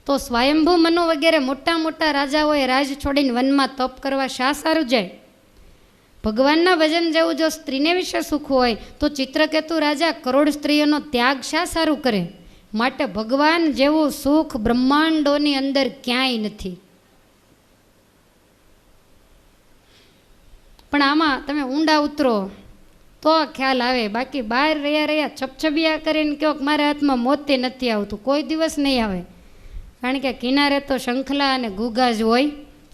તો સ્વયંભૂ મનુ વગેરે મોટા મોટા રાજાઓએ રાજ છોડીને વનમાં તપ કરવા શા સારું જાય? ભગવાનના ભજન જેવું જો સ્ત્રીને વિશે સુખ હોય તો ચિત્રકેતુ રાજા કરોડ સ્ત્રીઓનો ત્યાગ શા સારું કરે? માટે ભગવાન જેવું સુખ બ્રહ્માંડોની અંદર ક્યાંય નથી. પણ આમાં તમે ઊંડા ઉતરો તો ખ્યાલ આવે. બાકી બહાર રહ્યા છપછબિયા કરીને કહો કે મારા હાથમાં મોતી નથી આવતું, કોઈ દિવસ નહીં આવે. કારણ કે કિનારે તો શંખલા અને ઘૂઘા જ હોય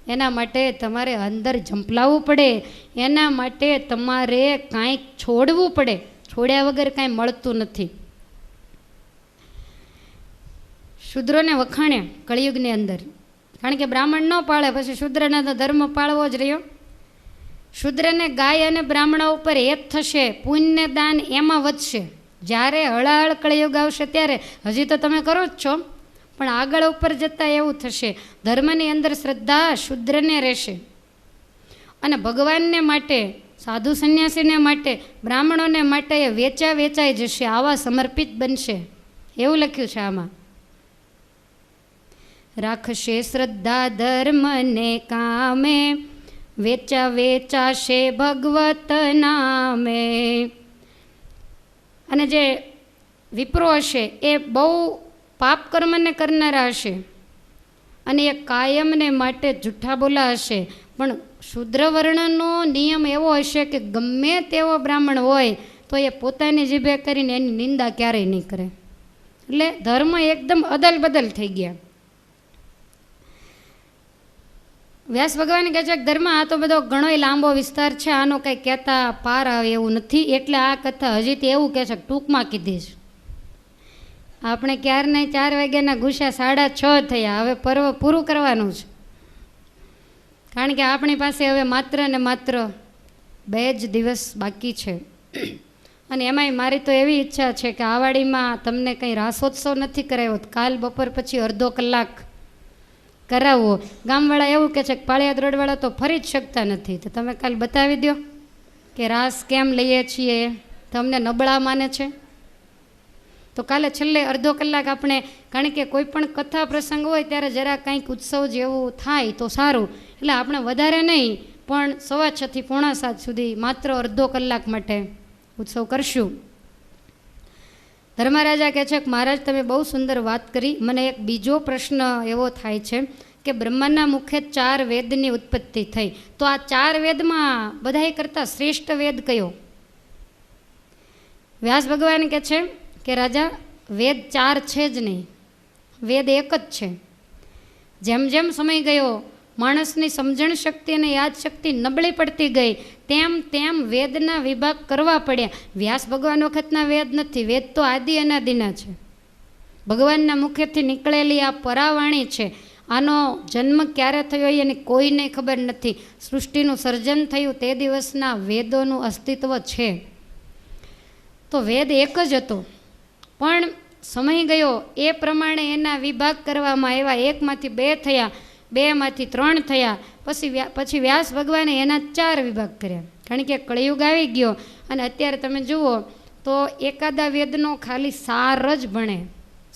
એના માટે તમારે અંદર ઝંપલાવવું પડે, એના માટે તમારે કાંઈક છોડવું પડે. છોડ્યા વગર કાંઈ મળતું નથી. શૂદ્રોને વખાણ્યા કળિયુગની અંદર, કારણ કે બ્રાહ્મણ ન પાળે પછી શૂદ્રને તો ધર્મ પાળવો જ રહ્યો. શૂદ્રને ગાય અને બ્રાહ્મણો ઉપર હેત થશે, પુણ્ય દાન એમાં વધશે. જ્યારે હળાહળ કળિયુગ આવશે ત્યારે, હજી તો તમે કરો જ છો, પણ આગળ ઉપર જતાં એવું થશે, ધર્મની અંદર શ્રદ્ધા શૂદ્રને રહેશે. અને ભગવાનને માટે, સાધુ સંન્યાસીને માટે, બ્રાહ્મણોને માટે એ વેચાઈ જશે, આવા સમર્પિત બનશે, એવું લખ્યું છે આમાં. રાખશે શ્રદ્ધા ધર્મને કામે, વેચાશે ભગવત નામે. અને જે વિપ્રો હશે એ બહુ પાપ કર્મને કરનારા હશે, અને એ કાયમને માટે જૂઠા બોલા હશે. પણ શૂદ્ર વર્ણનો નિયમ એવો હશે કે ગમે તેવો બ્રાહ્મણ હોય તો એ પોતાની જીભે કરીને એની નિંદા ક્યારેય નહીં કરે. એટલે ધર્મ એકદમ અદલ બદલ થઈ ગયા. વ્યાસ ભગવાન કહે છે કે ધર્મ આ તો બધો ઘણોય લાંબો વિસ્તાર છે, આનો કંઈ કહેતા પાર આવે એવું નથી, એટલે આ કથા હજી તો એવું કહે છે કે ટૂંકમાં કીધી છે. આપણે ક્યારના 4 વાગ્યાના ઘૂસ્યા 6:30 થયા, હવે પર્વ પૂરું કરવાનું છે. કારણ કે આપણી પાસે હવે માત્ર ને માત્ર 2 જ દિવસ બાકી છે. અને એમાંય મારી તો એવી ઈચ્છા છે કે આ વાડીમાં તમને કંઈ રાસોત્સવ નથી કરાવ્યો, કાલ બપોર પછી અડધો કલાક કરાવવો. ગામવાળા એવું કહે છે કે પાળિયાદ રોડવાળા તો ફરી જ શકતા નથી, તો તમે કાલ બતાવી દો કે રાસ કેમ લઈએ છીએ, તમને નબળા માને છે. તો કાલે છેલ્લે અડધો કલાક આપણે, કારણ કે કોઈ પણ કથા પ્રસંગ હોય ત્યારે જરા કંઈક ઉત્સવ જેવું થાય તો સારું, એટલે આપણે વધારે નહીં પણ 6:15 થી 6:45 સુધી માત્ર અડધો કલાક માટે ઉત્સવ કરશું. ધર્મરાજા કહે છે કે મહારાજ તમે બહુ સુંદર વાત કરી, મને એક બીજો પ્રશ્ન એવો થાય છે કે બ્રહ્માના મુખે 4 વેદની ઉત્પત્તિ થઈ, તો આ 4 વેદમાં બધાય કરતાં શ્રેષ્ઠ વેદ કયો? વ્યાસ ભગવાન કહે છે કે રાજા વેદ 4 છે જ નહીં, વેદ એક જ છે. જેમ જેમ સમય ગયો માણસની સમજણ શક્તિ અને યાદ શક્તિ નબળી પડતી ગઈ, તેમ તેમ વેદના વિભાગ કરવા પડ્યા. વ્યાસ ભગવાન વખતના વેદ નથી, વેદ તો આદિ અનાદિના છે, ભગવાનના મુખેથી નીકળેલી આ પરાવાણી છે. આનો જન્મ ક્યારે થયો એની કોઈને ખબર નથી. સૃષ્ટિનું સર્જન થયું તે દિવસના વેદોનું અસ્તિત્વ છે. તો વેદ એક જ હતો, પણ સમય ગયો એ પ્રમાણે એના વિભાગ કરવામાં આવ્યા. 1માંથી 2 થયા, 2માંથી 3 થયા, પછી વ્યાસ ભગવાને એના 4 વિભાગ કર્યા. કારણ કે કળિયુગ આવી ગયો અને અત્યારે તમે જુઓ તો એકાદા વેદનો ખાલી સાર જ ભણે.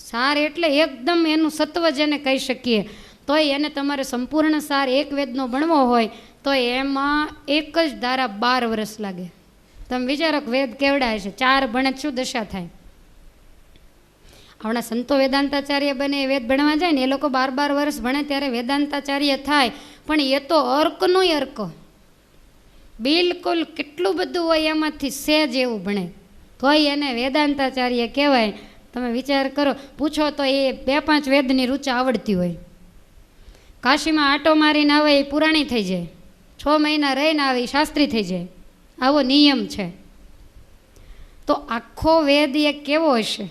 સાર એટલે એકદમ એનું સત્વ જેને કહી શકીએ, તોય એને તમારે સંપૂર્ણ સાર એક વેદનો ભણવો હોય તો એમાં એક જ ધારા 12 વર્ષ લાગે. તમે વિચારો કે વેદ કેવડા છે, 4 ભણે શું દશા થાય? આપણા સંતો વેદાંતાચાર્ય બને એ વેદ ભણવા જાય ને, એ લોકો 12 વર્ષ ભણે ત્યારે વેદાંતાચાર્ય થાય. પણ એ તો અર્કનો અર્ક, બિલકુલ કેટલું બધું હોય એમાંથી સહેજ એવું ભણે તોય એને વેદાંતાચાર્ય કહેવાય. તમે વિચાર કરો, પૂછો તો એ 2-5 વેદની રૂચા આવડતી હોય. કાશીમાં આટો મારીને આવે એ પુરાણી થઈ જાય, 6 મહિના રહીને આવે એ શાસ્ત્રી થઈ જાય, આવો નિયમ છે. તો આખો વેદ એ કેવો હશે?